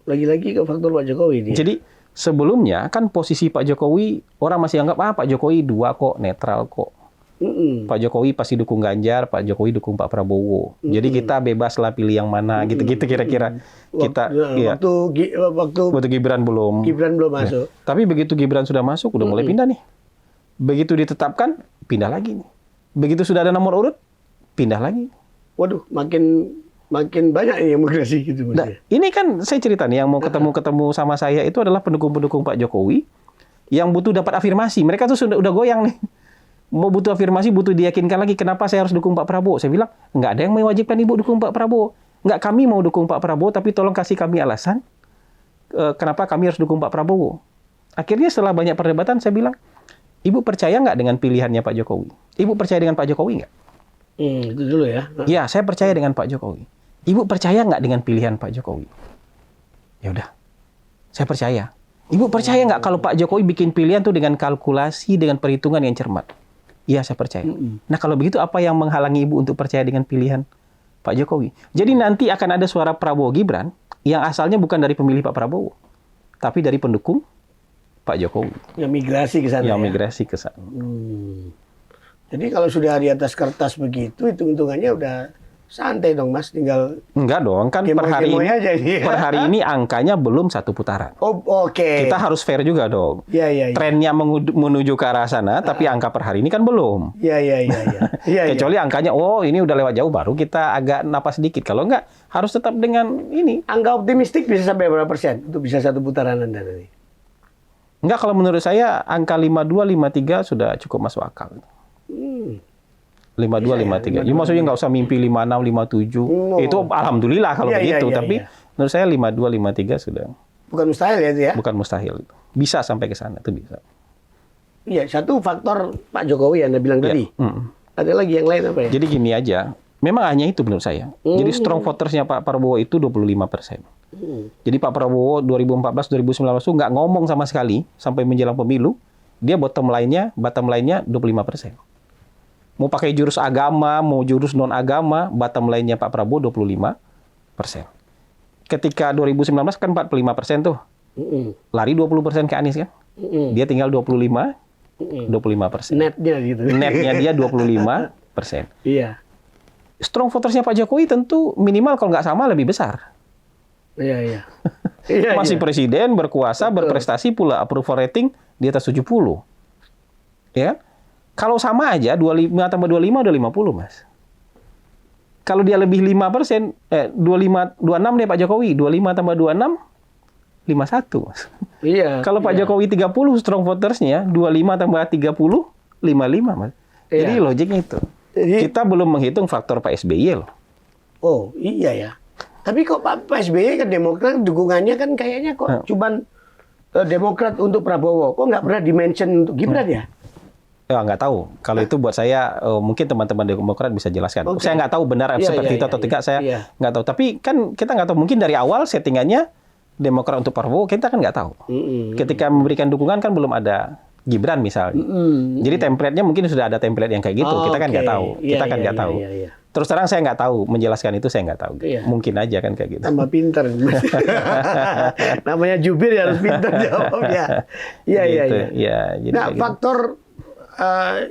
Lagi-lagi ke faktor Pak Jokowi dia. Jadi sebelumnya kan posisi Pak Jokowi orang masih anggap Pak Jokowi 2 kok, netral kok. Pak Jokowi pasti dukung Ganjar, Pak Jokowi dukung Pak Prabowo. Jadi kita bebas lah pilih yang mana, gitu-gitu kira-kira. Kita waktu Gibran belum masuk. Tapi begitu Gibran sudah masuk, udah mulai pindah nih. Begitu ditetapkan, pindah lagi nih. Begitu sudah ada nomor urut, pindah lagi. Waduh, makin banyak yang migrasi gitu. Nah, ini kan saya cerita nih, yang mau ketemu sama saya itu adalah pendukung-pendukung Pak Jokowi yang butuh dapat afirmasi. Mereka tuh udah goyang nih. Mau butuh afirmasi, butuh diyakinkan lagi kenapa saya harus dukung Pak Prabowo. Saya bilang, nggak ada yang mewajibkan Ibu dukung Pak Prabowo. Nggak, kami mau dukung Pak Prabowo, tapi tolong kasih kami alasan kenapa kami harus dukung Pak Prabowo. Akhirnya setelah banyak perdebatan, saya bilang, Ibu percaya nggak dengan pilihannya Pak Jokowi? Ibu percaya dengan Pak Jokowi nggak? Itu dulu ya. Ya, saya percaya dengan Pak Jokowi. Ibu percaya nggak dengan pilihan Pak Jokowi? Ya udah, saya percaya. Ibu percaya nggak kalau Pak Jokowi bikin pilihan tuh dengan kalkulasi, dengan perhitungan yang cermat? Iya, saya percaya. Nah, kalau begitu apa yang menghalangi Ibu untuk percaya dengan pilihan Pak Jokowi? Jadi nanti akan ada suara Prabowo Gibran yang asalnya bukan dari pemilih Pak Prabowo, tapi dari pendukung Pak Jokowi. Yang migrasi ke sana. Yang migrasi ke sana. Jadi kalau sudah di atas kertas begitu, hitung-hitungannya udah santai dong, Mas. Tinggal enggak dong, kan per hari ini angkanya belum satu putaran. Oh, oke. Kita harus fair juga dong. Iya. Trennya menuju ke arah sana, tapi angka per hari ini kan belum. Iya. Kecuali angkanya, ini udah lewat jauh, baru kita agak napas sedikit. Kalau enggak, harus tetap dengan ini. Angka optimistik bisa sampai berapa persen untuk bisa satu putaran Anda nanti? Enggak, kalau menurut saya angka 52, 53 sudah cukup masuk akal. 52, 53. Ya, maksudnya nggak usah mimpi 56, 57. Itu alhamdulillah kalau begitu. Tapi menurut saya 52, 53 sudah. Bukan mustahil ya itu ya? Bukan mustahil. Bisa sampai ke sana, itu bisa. Iya, satu faktor Pak Jokowi yang Anda bilang tadi. Ada lagi yang lain apa ya? Jadi gini aja. Memang hanya itu menurut saya. Jadi strong votersnya Pak Prabowo itu 25%. Jadi Pak Prabowo 2014, 2019 itu nggak ngomong sama sekali sampai menjelang pemilu. Dia bottom line-nya 25%. Mau pakai jurus agama, mau jurus non-agama, bottom line-nya Pak Prabowo 25%. Ketika 2019 kan 45% tuh. Lari 20% ke Anies kan. Dia tinggal 25%. Netnya gitu. Netnya dia 25%. Iya. Strong votersnya Pak Jokowi tentu minimal kalau nggak sama lebih besar. Iya. Masih presiden, berkuasa, berprestasi pula, approval rating di atas 70. Ya. Kalau sama aja, 25 tambah 25 udah 50, Mas. Kalau dia lebih 5%, 26 deh Pak Jokowi. 25 tambah 26, 51, Mas. Iya. Kalau Pak Jokowi 30 strong votersnya, 25 tambah 30, 55, Mas. Jadi logiknya itu. Kita belum menghitung faktor Pak SBY loh. Oh, iya ya. Tapi kok Pak SBY kan Demokrat, dukungannya kan kayaknya kok cuman Demokrat untuk Prabowo. Kok nggak pernah dimention untuk Gibran ya? Ya, nggak tahu. Kalau itu buat saya, mungkin teman-teman Demokrat bisa jelaskan. Saya nggak tahu benar seperti itu atau tidak, saya nggak tahu. Tapi kan kita nggak tahu. Mungkin dari awal settingannya Demokrat untuk Prabowo, kita kan nggak tahu. Ketika memberikan dukungan kan belum ada Gibran misalnya. Jadi template-nya mungkin sudah ada template yang kayak gitu. Kita kan nggak tahu. Kita kan nggak tahu. Terus terang saya nggak tahu. Menjelaskan itu saya nggak tahu. Mungkin aja kan kayak gitu. Tambah pinter. Namanya jubir ya harus pinter jawabnya. Iya. Nah, faktor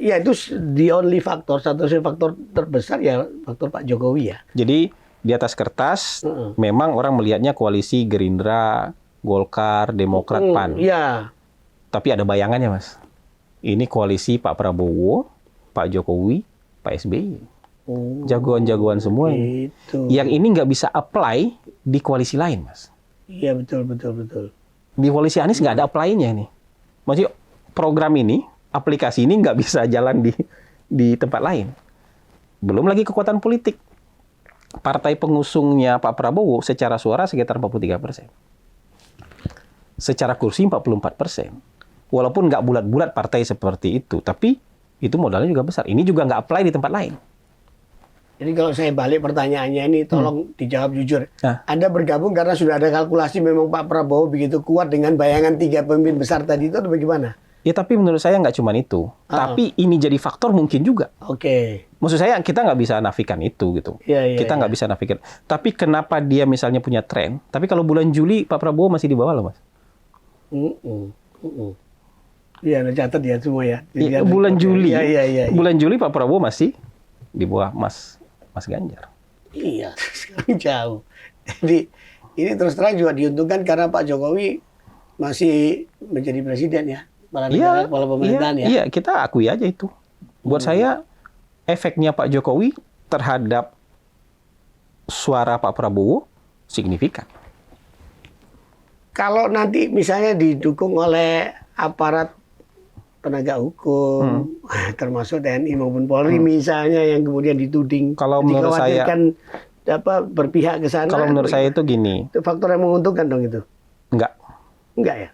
ya itu the only faktor, satu-satunya faktor terbesar ya faktor Pak Jokowi ya. Jadi di atas kertas memang orang melihatnya koalisi Gerindra, Golkar, Demokrat, PAN. Iya. Tapi ada bayangannya, Mas. Ini koalisi Pak Prabowo, Pak Jokowi, Pak SBY. Jagoan-jagoan semua ini. Yang ini nggak bisa apply di koalisi lain, Mas. Iya, betul. Di koalisi Anies nggak ada apply-nya ini. Maksudnya program ini, aplikasi ini nggak bisa jalan di tempat lain. Belum lagi kekuatan politik. Partai pengusungnya Pak Prabowo secara suara sekitar 43%. Secara kursi 44%. Walaupun nggak bulat-bulat partai seperti itu, tapi itu modalnya juga besar. Ini juga nggak apply di tempat lain. Jadi kalau saya balik pertanyaannya ini, tolong dijawab jujur. Anda bergabung karena sudah ada kalkulasi memang Pak Prabowo begitu kuat dengan bayangan 3 pemimpin besar tadi itu atau bagaimana? Ya tapi menurut saya nggak cuma itu. Tapi ini jadi faktor mungkin juga. Oke. Maksud saya kita nggak bisa nafikan itu gitu. Kita nggak bisa nafikan. Tapi kenapa dia misalnya punya tren? Tapi kalau bulan Juli Pak Prabowo masih di bawah loh, Mas. Iya, catat ya semua ya. Ya, bulan Juli, iya. bulan Juli Pak Prabowo masih di bawah Mas Ganjar. Iya, sekarang jauh. Jadi ini terus terang juga diuntungkan karena Pak Jokowi masih menjadi presiden ya, kepala negara, kepala pemerintahan ya. Iya, kita akui aja itu. Buat saya efeknya Pak Jokowi terhadap suara Pak Prabowo signifikan. Kalau nanti misalnya didukung oleh aparat penegak hukum, termasuk TNI maupun Polri misalnya yang kemudian dituding, kalau menurut saya berpihak ke sana. Kalau menurut saya itu gini. Itu faktor yang menguntungkan dong itu. Enggak ya.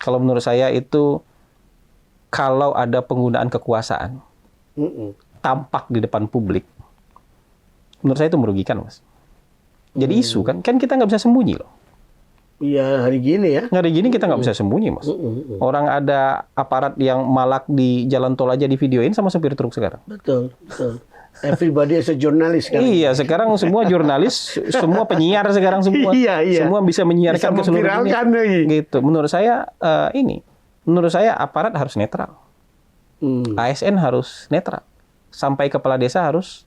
Kalau menurut saya itu kalau ada penggunaan kekuasaan tampak di depan publik, menurut saya itu merugikan, Mas. Jadi isu kan kita nggak bisa sembunyi loh. Iya, hari gini ya. Hari gini kita nggak bisa sembunyi, Mas. Orang ada aparat yang malak di jalan tol aja di videoin sama supir truk sekarang. Betul. Everybody is a journalist kan. Iya, sekarang semua jurnalis, semua penyiar sekarang semua. Iya. Semua bisa menyiarkan ke seluruh dunia. Gitu. Menurut saya menurut saya aparat harus netral. ASN harus netral. Sampai kepala desa harus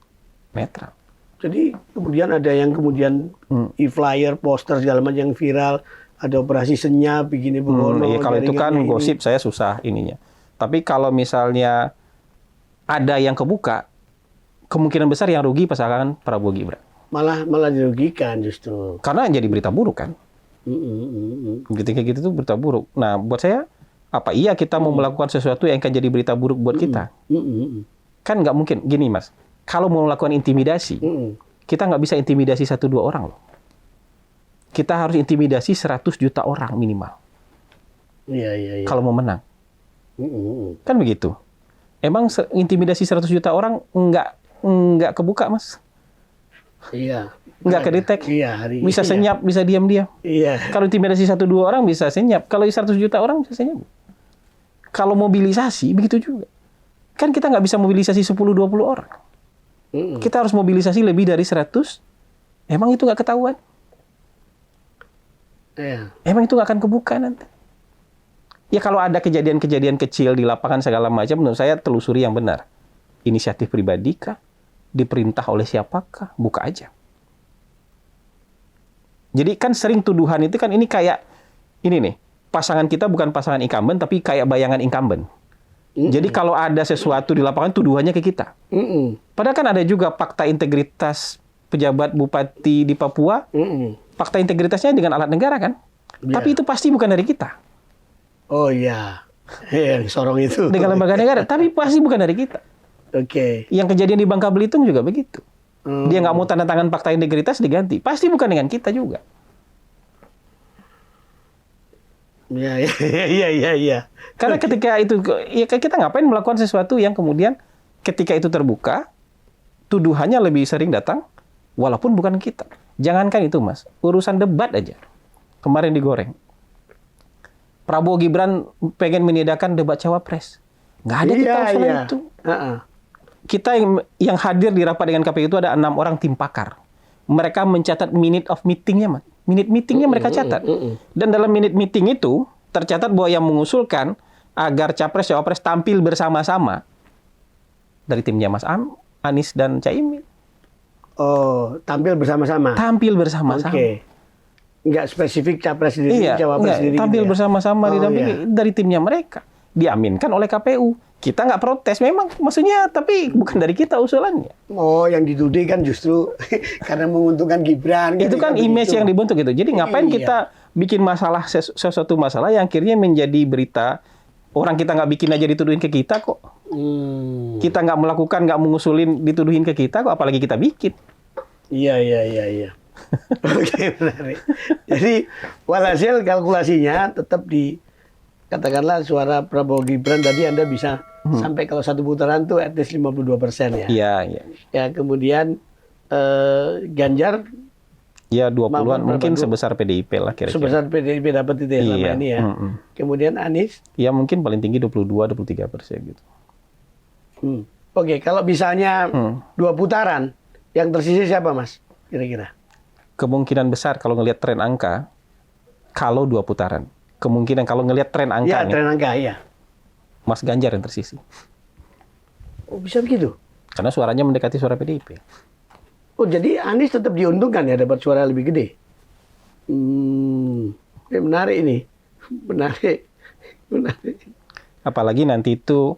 netral. Jadi kemudian ada yang e-flyer, poster segala macam yang viral, ada operasi senyap begini begono. Iya, kalau itu kan gosip saya susah ininya. Tapi kalau misalnya ada yang kebuka, kemungkinan besar yang rugi pasangan Prabowo Gibran. Malah dirugikan justru. Karena jadi berita buruk kan. Ketika gitu tuh berita buruk. Nah, buat saya apa iya kita mau melakukan sesuatu yang akan jadi berita buruk buat kita? Kan nggak mungkin. Gini, Mas. Kalau mau melakukan intimidasi, kita nggak bisa intimidasi 1-2 orang loh. Kita harus intimidasi 100 juta orang minimal. Iya. Kalau mau menang. Kan begitu. Emang intimidasi 100 juta orang nggak kebuka, Mas? Iya. Nggak kedetek. Iya, bisa senyap, bisa diam-diam. Iya. Kalau intimidasi 1-2 orang bisa senyap. Kalau 100 juta orang bisa senyap. Kalau mobilisasi, begitu juga. Kan kita nggak bisa mobilisasi 10-20 orang. Kita harus mobilisasi lebih dari 100. Emang itu nggak ketahuan? Iya. Emang itu nggak akan kebuka nanti? Ya kalau ada kejadian-kejadian kecil di lapangan segala macam, menurut saya telusuri yang benar. Inisiatif pribadi kah? Diperintah oleh siapakah? Buka aja. Jadi kan sering tuduhan itu kan ini kayak, ini nih, pasangan kita bukan pasangan incumbent, tapi kayak bayangan incumbent. Jadi kalau ada sesuatu di lapangan, tuduhannya ke kita. Padahal kan ada juga fakta integritas pejabat bupati di Papua. Fakta integritasnya dengan alat negara kan. Tapi itu pasti bukan dari kita. Oh iya. Yang sorong itu. Dengan lembaga negara. Tapi pasti bukan dari kita. Oke. Yang kejadian di Bangka Belitung juga begitu. Dia nggak mau tanda tangan fakta integritas diganti. Pasti bukan dengan kita juga. Iya. Karena ketika itu, ya kita ngapain melakukan sesuatu yang kemudian ketika itu terbuka, tuduhannya lebih sering datang, walaupun bukan kita. Jangankan itu, Mas. Urusan debat aja. Kemarin digoreng. Prabowo Gibran pengen meniadakan debat cawapres. Nggak ada kita soal itu. Kita yang hadir di rapat dengan KPU itu ada 6 orang tim pakar. Mereka mencatat minute of meeting-nya, Mas. Minute meeting-nya mereka catat. Dan dalam minute meeting itu, tercatat bahwa yang mengusulkan agar Capres-Cawapres tampil bersama-sama dari timnya Mas Anies dan Caimin. Oh, tampil bersama-sama? Tampil bersama-sama. Oke. Nggak spesifik Capres sendiri, Cawapres sendiri. Tampil gitu bersama-sama didampingi dari timnya mereka. Diaminkan oleh KPU. Kita nggak protes memang, maksudnya, tapi bukan dari kita usulannya. Oh, yang dituding kan justru karena menguntungkan Gibran. Itu kan image yang dibentuk gitu. Jadi ngapain kita bikin masalah, sesuatu masalah yang akhirnya menjadi berita, orang kita nggak bikin aja dituduhin ke kita kok. Kita nggak melakukan, nggak mengusulin, dituduhin ke kita kok, apalagi kita bikin. Iya. Oke, menarik. Jadi, walhasil kalkulasinya tetap katakanlah suara Prabowo Gibran tadi Anda bisa sampai kalau satu putaran tuh at least 52% ya. Iya. Ya, kemudian Ganjar ya 20-an mungkin sebesar PDIP lah kira-kira. Sebesar PDIP dapat itu ya selama ini ya. Kemudian Anies? Ya mungkin paling tinggi 22-23% gitu. Oke, kalau misalnya 2 putaran, yang tersisih siapa, Mas? Kira-kira? Kemungkinan besar kalau ngelihat tren angka, kalau 2 putaran. Kemungkinan kalau ngelihat tren angka. Ya, tren angka, ya. Mas Ganjar yang tersisi. Oh, bisa begitu? Karena suaranya mendekati suara PDIP. Oh, jadi Anies tetap diuntungkan ya dapat suara lebih gede. Ini menarik ini. Menarik. Apalagi nanti itu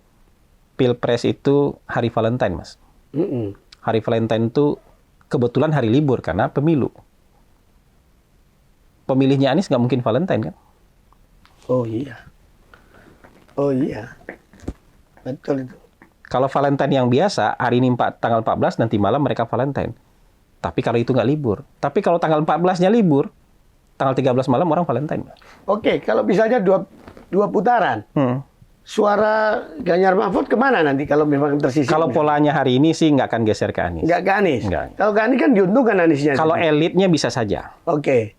Pilpres itu hari Valentine, Mas. Hari Valentine itu kebetulan hari libur karena pemilu. Pemilihnya Anies nggak mungkin Valentine kan? Oh iya. Oh iya. Betul itu. Kalau Valentine yang biasa, hari ini tanggal 14, nanti malam mereka Valentine. Tapi kalau itu nggak libur. Tapi kalau tanggal 14-nya libur, tanggal 13 malam orang Valentine. Oke, kalau misalnya dua putaran, suara Ganjar Mahfud kemana nanti kalau memang tersisih? Kalau polanya hari ini sih nggak akan geser ke Anies. Nggak ke Anies? Nggak. Kalau ke Anies kan diuntungkan Aniesnya. Kalau elitnya bisa saja. Oke.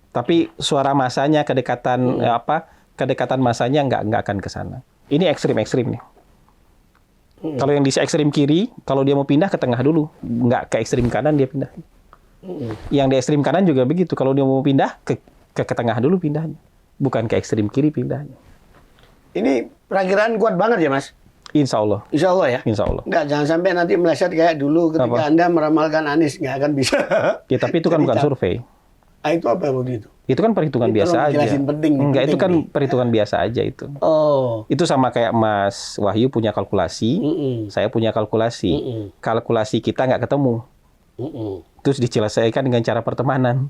Tapi suara masanya, kedekatan masanya nggak akan ke sana. Ini ekstrim nih. Kalau yang di ekstrim kiri, kalau dia mau pindah ke tengah dulu, nggak ke ekstrim kanan dia pindah. Yang di ekstrim kanan juga begitu. Kalau dia mau pindah ke tengah dulu pindahnya, bukan ke ekstrim kiri pindahnya. Ini perakiraan kuat banget ya, Mas? Insya Allah. Insya Allah ya? Insya Allah. Nggak, jangan sampai nanti meleset kayak dulu ketika Anda meramalkan Anies. Nggak akan bisa. Ya, tapi itu kan bukan survei. Itu apa waktu itu? Itu kan perhitungan biasa aja. Enggak, itu kan perhitungan biasa aja itu. Oh. Itu sama kayak Mas Wahyu punya kalkulasi, saya punya kalkulasi. Kalkulasi kita nggak ketemu. Terus diselesaikan dengan cara pertemanan.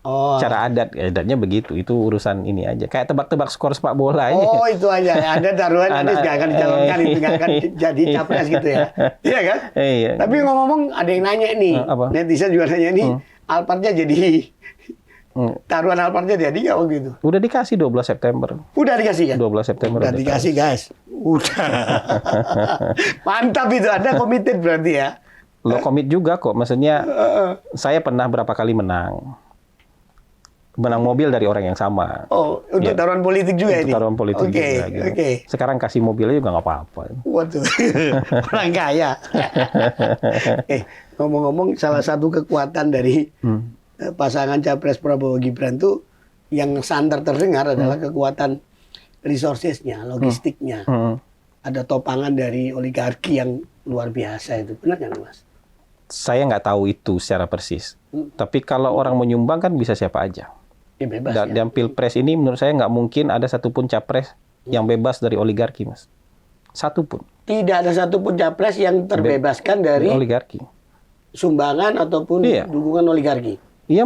Oh. Cara adatnya begitu. Itu urusan ini aja. Kayak tebak-tebak skor sepak bola aja. Oh, itu aja. Ada taruhan Anies nggak akan dicalonkan, itu nggak akan jadi capres gitu ya. Iya kan? Iya. Tapi ngomong-ngomong, ada yang nanya nih. Netizen juga nanya nih. Alphardnya jadi taruhan Alphardnya jadi nggak waktu itu? Udah dikasih 12 September. Udah dikasih kan? 12 September. Udah dikasih guys. Udah. Mantap itu. Anda committed berarti ya? Lo komit juga kok. Maksudnya saya pernah berapa kali menang mobil dari orang yang sama. Oh, untuk taruhan politik juga ini? Taruhan politik juga. Oke. Sekarang kasih mobilnya juga nggak apa-apa. Waduh, orang kaya. Ngomong-ngomong, salah satu kekuatan dari pasangan Capres Prabowo Gibran itu yang santer terdengar adalah kekuatan resources-nya, logistiknya. Ada topangan dari oligarki yang luar biasa itu. Benar nggak, Mas? Saya nggak tahu itu secara persis. Tapi kalau orang menyumbang kan bisa siapa aja. Ya, bebas, Dan Pilpres ini menurut saya nggak mungkin ada satupun capres yang bebas dari oligarki, Mas. Satupun. Tidak ada satupun capres yang terbebaskan dari oligarki. Sumbangan ataupun dukungan oligarki. Iya,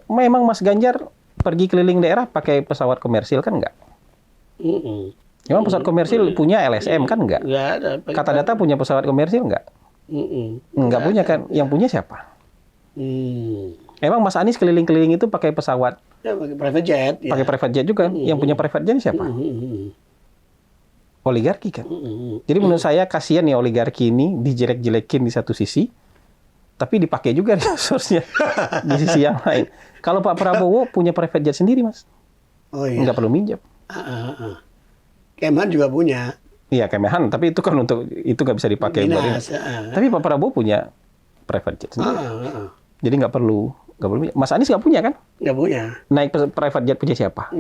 memang Mas Ganjar pergi keliling daerah pakai pesawat komersil kan nggak? Memang pesawat komersil punya LSM kan nggak? Kata data punya pesawat komersil nggak? Nggak punya kan? Yang punya siapa? Emang Mas Anies keliling-keliling itu pakai pesawat? Ya, pakai private jet. Pakai private jet juga. Yang punya private jet siapa? Oligarki kan. Jadi menurut saya kasihan ya oligarki ini dijelek-jelekin di satu sisi, tapi dipakai juga resource-nya di sisi yang lain. Kalau Pak Prabowo punya private jet sendiri, Mas. Oh iya. Nggak perlu minjam. Kemhan juga punya. Iya, Kemhan, tapi itu kan untuk itu nggak bisa dipakai. Tapi Pak Prabowo punya private jet sendiri. Jadi nggak perlu minjam. Mas Anies nggak punya kan? Nggak punya. Naik private jet punya siapa?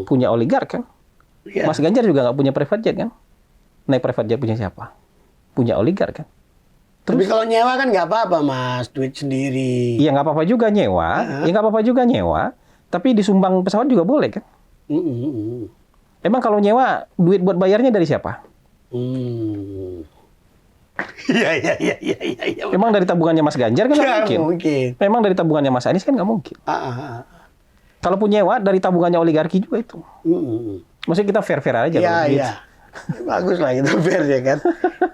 Punya oligark kan? Ya. Mas Ganjar juga nggak punya private jet kan? Naik private jet punya siapa? Punya oligark kan? Tapi kalau nyewa kan nggak apa-apa, Mas, duit sendiri. Iya, nggak apa-apa juga nyewa. Ya nggak apa-apa juga nyewa. Tapi disumbang pesawat juga boleh kan? Emang kalau nyewa duit buat bayarnya dari siapa? Iya. Emang dari tabungannya Mas Ganjar kan nggak mungkin. Memang dari tabungannya Mas Anies kan nggak mungkin. Kalau punya nyewa dari tabungannya oligarki juga itu. Maksudnya kita fair-fair aja. Iya. Bagus lah itu fair ya kan.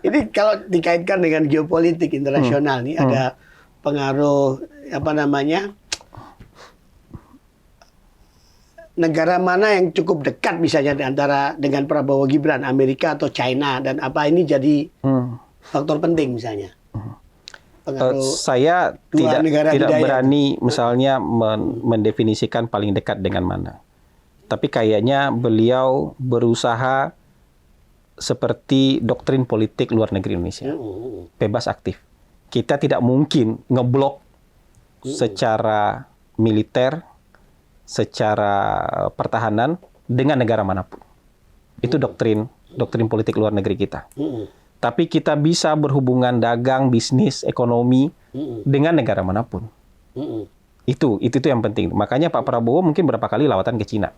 Ini kalau dikaitkan dengan geopolitik internasional nih ada pengaruh negara mana yang cukup dekat misalnya antara dengan Prabowo Gibran, Amerika atau China, dan apa ini jadi faktor penting misalnya? Saya tidak berani misalnya mendefinisikan paling dekat dengan mana. Tapi kayaknya beliau berusaha seperti doktrin politik luar negeri Indonesia. Bebas aktif. Kita tidak mungkin ngeblok secara militer, secara pertahanan dengan negara manapun. Itu doktrin doktrin politik luar negeri kita. Tapi kita bisa berhubungan dagang, bisnis, ekonomi dengan negara manapun. Itu yang penting. Makanya Pak Prabowo mungkin berapa kali lawatan ke Cina.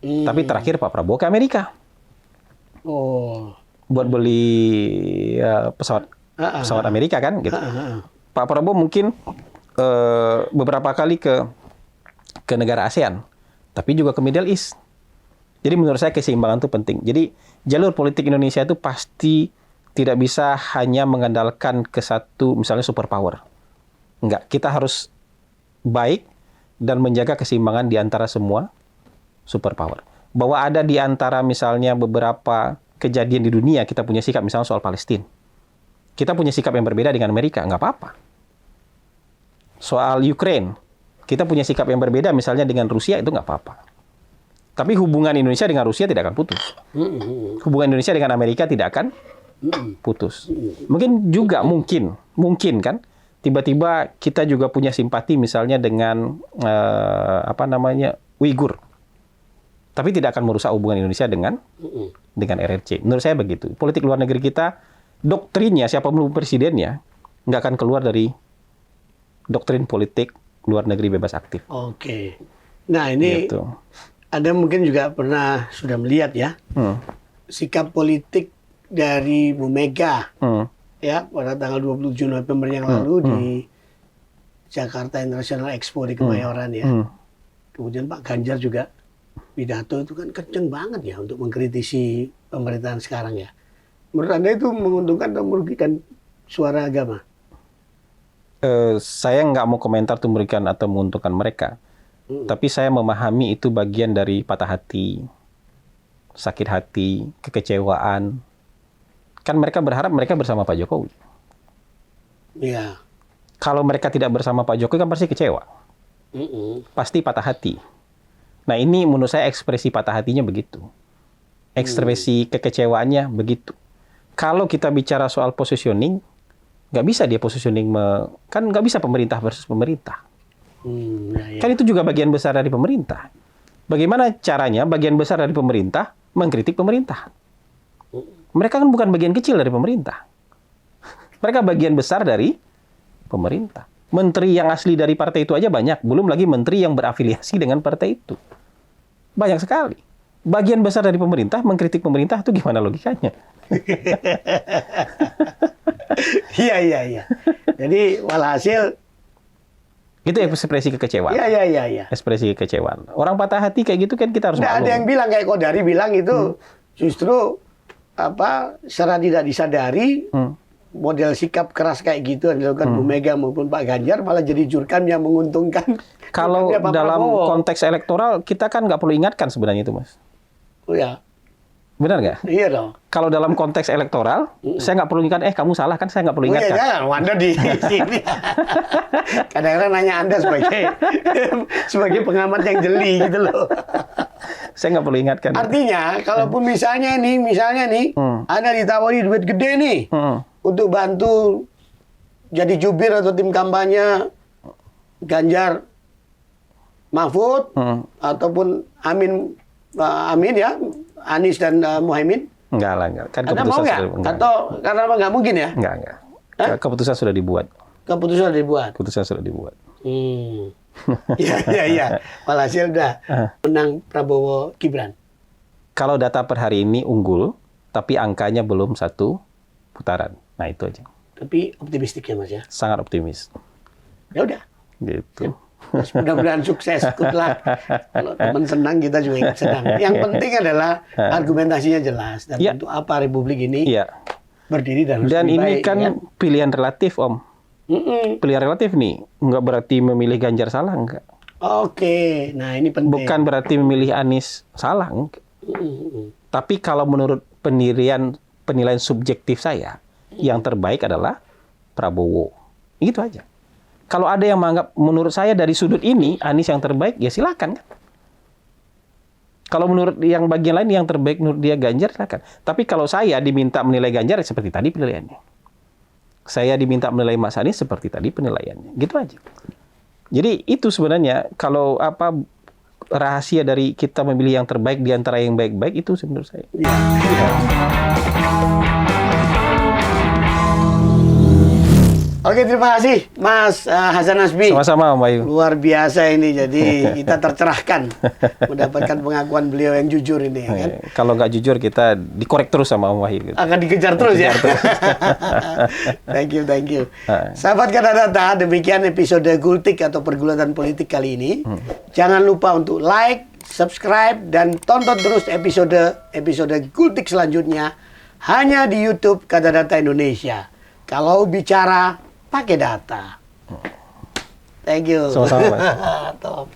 Tapi terakhir Pak Prabowo ke Amerika. Buat beli pesawat Amerika kan gitu. Pak Prabowo mungkin beberapa kali ke negara ASEAN, tapi juga ke Middle East. Jadi menurut saya keseimbangan itu penting. Jadi jalur politik Indonesia itu pasti tidak bisa hanya mengandalkan ke satu misalnya superpower. Enggak, kita harus baik dan menjaga keseimbangan di antara semua superpower. Bahwa ada di antara misalnya beberapa kejadian di dunia kita punya sikap misalnya soal Palestina. Kita punya sikap yang berbeda dengan Amerika, nggak apa-apa. Soal Ukraine, kita punya sikap yang berbeda misalnya dengan Rusia, itu nggak apa-apa. Tapi hubungan Indonesia dengan Rusia tidak akan putus. Hubungan Indonesia dengan Amerika tidak akan putus. Mungkin juga mungkin kan, tiba-tiba kita juga punya simpati misalnya dengan Uighur. Tapi tidak akan merusak hubungan Indonesia dengan RRC. Menurut saya begitu. Politik luar negeri kita, doktrinnya, siapapun presidennya, nggak akan keluar dari doktrin politik luar negeri bebas aktif. Oke. Nah ini gitu. Anda mungkin juga pernah sudah melihat ya, sikap politik dari Bu Mega ya pada tanggal 27 November yang lalu di Jakarta International Expo di Kemayoran ya. Kemudian Pak Ganjar juga pidato itu kan kenceng banget ya untuk mengkritisi pemerintahan sekarang ya. Menurut Anda itu menguntungkan atau merugikan suara agama? Saya nggak mau komentar itu merugikan atau menguntungkan mereka. Tapi saya memahami itu bagian dari patah hati, sakit hati, kekecewaan. Kan mereka berharap mereka bersama Pak Jokowi. Iya. Kalau mereka tidak bersama Pak Jokowi kan pasti kecewa. Pasti patah hati. Nah ini menurut saya ekspresi patah hatinya begitu. Ekspresi kekecewaannya begitu. Kalau kita bicara soal positioning, nggak bisa dia positioning, kan nggak bisa pemerintah versus pemerintah. Ya. Kan itu juga bagian besar dari pemerintah. Bagaimana caranya bagian besar dari pemerintah mengkritik pemerintah? Mereka kan bukan bagian kecil dari pemerintah. Mereka bagian besar dari pemerintah. Menteri yang asli dari partai itu aja banyak. Belum lagi menteri yang berafiliasi dengan partai itu. Banyak sekali. Bagian besar dari pemerintah mengkritik pemerintah itu gimana logikanya? Iya. Jadi walhasil itu ekspresi kekecewaan. Iya. Ekspresi kekecewaan. Orang patah hati kayak gitu kan kita harus maklum. Ada yang bilang kayak Kodari bilang itu justru secara tidak disadari model sikap keras kayak gitu yang dilakukan Bu Mega maupun Pak Ganjar malah jadi jurkam yang menguntungkan. Kalau dalam konteks elektoral kita kan nggak perlu ingatkan sebenarnya itu, Mas. Oh ya. Benar nggak? Iya dong. Kalau dalam konteks elektoral, saya nggak perlu ingatkan, kamu salah kan, saya nggak perlu ingatkan. Iya, Anda di sini. Kadang-kadang nanya Anda sebagai pengamat yang jeli gitu loh. Saya nggak perlu ingatkan. Artinya, kalaupun misalnya nih, Anda ditawari duit gede nih, untuk bantu jadi jubir atau tim kampanye Ganjar Mahfud, ataupun Amin ya, Anies dan Muhaimin? Enggak. Kan Anda mau nggak? Atau karena apa nggak mungkin ya? Enggak. Keputusan sudah dibuat. Keputusan sudah dibuat. Iya. Walhasil udah menang Prabowo Gibran. Kalau data per hari ini unggul, tapi angkanya belum satu putaran. Nah itu aja. Tapi optimistik ya Mas ya? Sangat optimis. Ya udah. Gitu. Mudah-mudahan sukses, good luck. Kalau teman senang, kita juga ikut senang. Yang penting adalah argumentasinya jelas dan untuk apa Republik ini berdiri dan harus ini baik, kan pilihan relatif, Om. Pilihan relatif nih, nggak berarti memilih Ganjar salah, enggak. Oke, nah ini penting. Bukan berarti memilih Anies salah, enggak. Tapi kalau menurut penilaian subjektif saya, yang terbaik adalah Prabowo. Itu aja. Kalau ada yang menganggap menurut saya dari sudut ini Anies yang terbaik, ya silakan. Kalau menurut yang bagian lain yang terbaik menurut dia Ganjar, silakan. Tapi kalau saya diminta menilai Ganjar seperti tadi penilaiannya. Saya diminta menilai Mas Anies seperti tadi penilaiannya. Gitu aja. Jadi itu sebenarnya kalau rahasia dari kita memilih yang terbaik di antara yang baik-baik itu menurut saya. Ya. Oke, terima kasih Mas Hasan Nasbi. Sama-sama Om Bayu. Luar biasa ini, jadi kita tercerahkan mendapatkan pengakuan beliau yang jujur ini. Kan? Kalau nggak jujur kita dikorek terus sama Om Wahyu. Gitu. Akan dikejar terus ya. Thank you. Sahabat Katadata, demikian episode Gultik atau Pergulatan Politik kali ini. Jangan lupa untuk like, subscribe, dan tonton terus episode Gultik selanjutnya hanya di YouTube Katadata Indonesia. Kalau bicara pakai data. Thank you. Sama-sama. Top.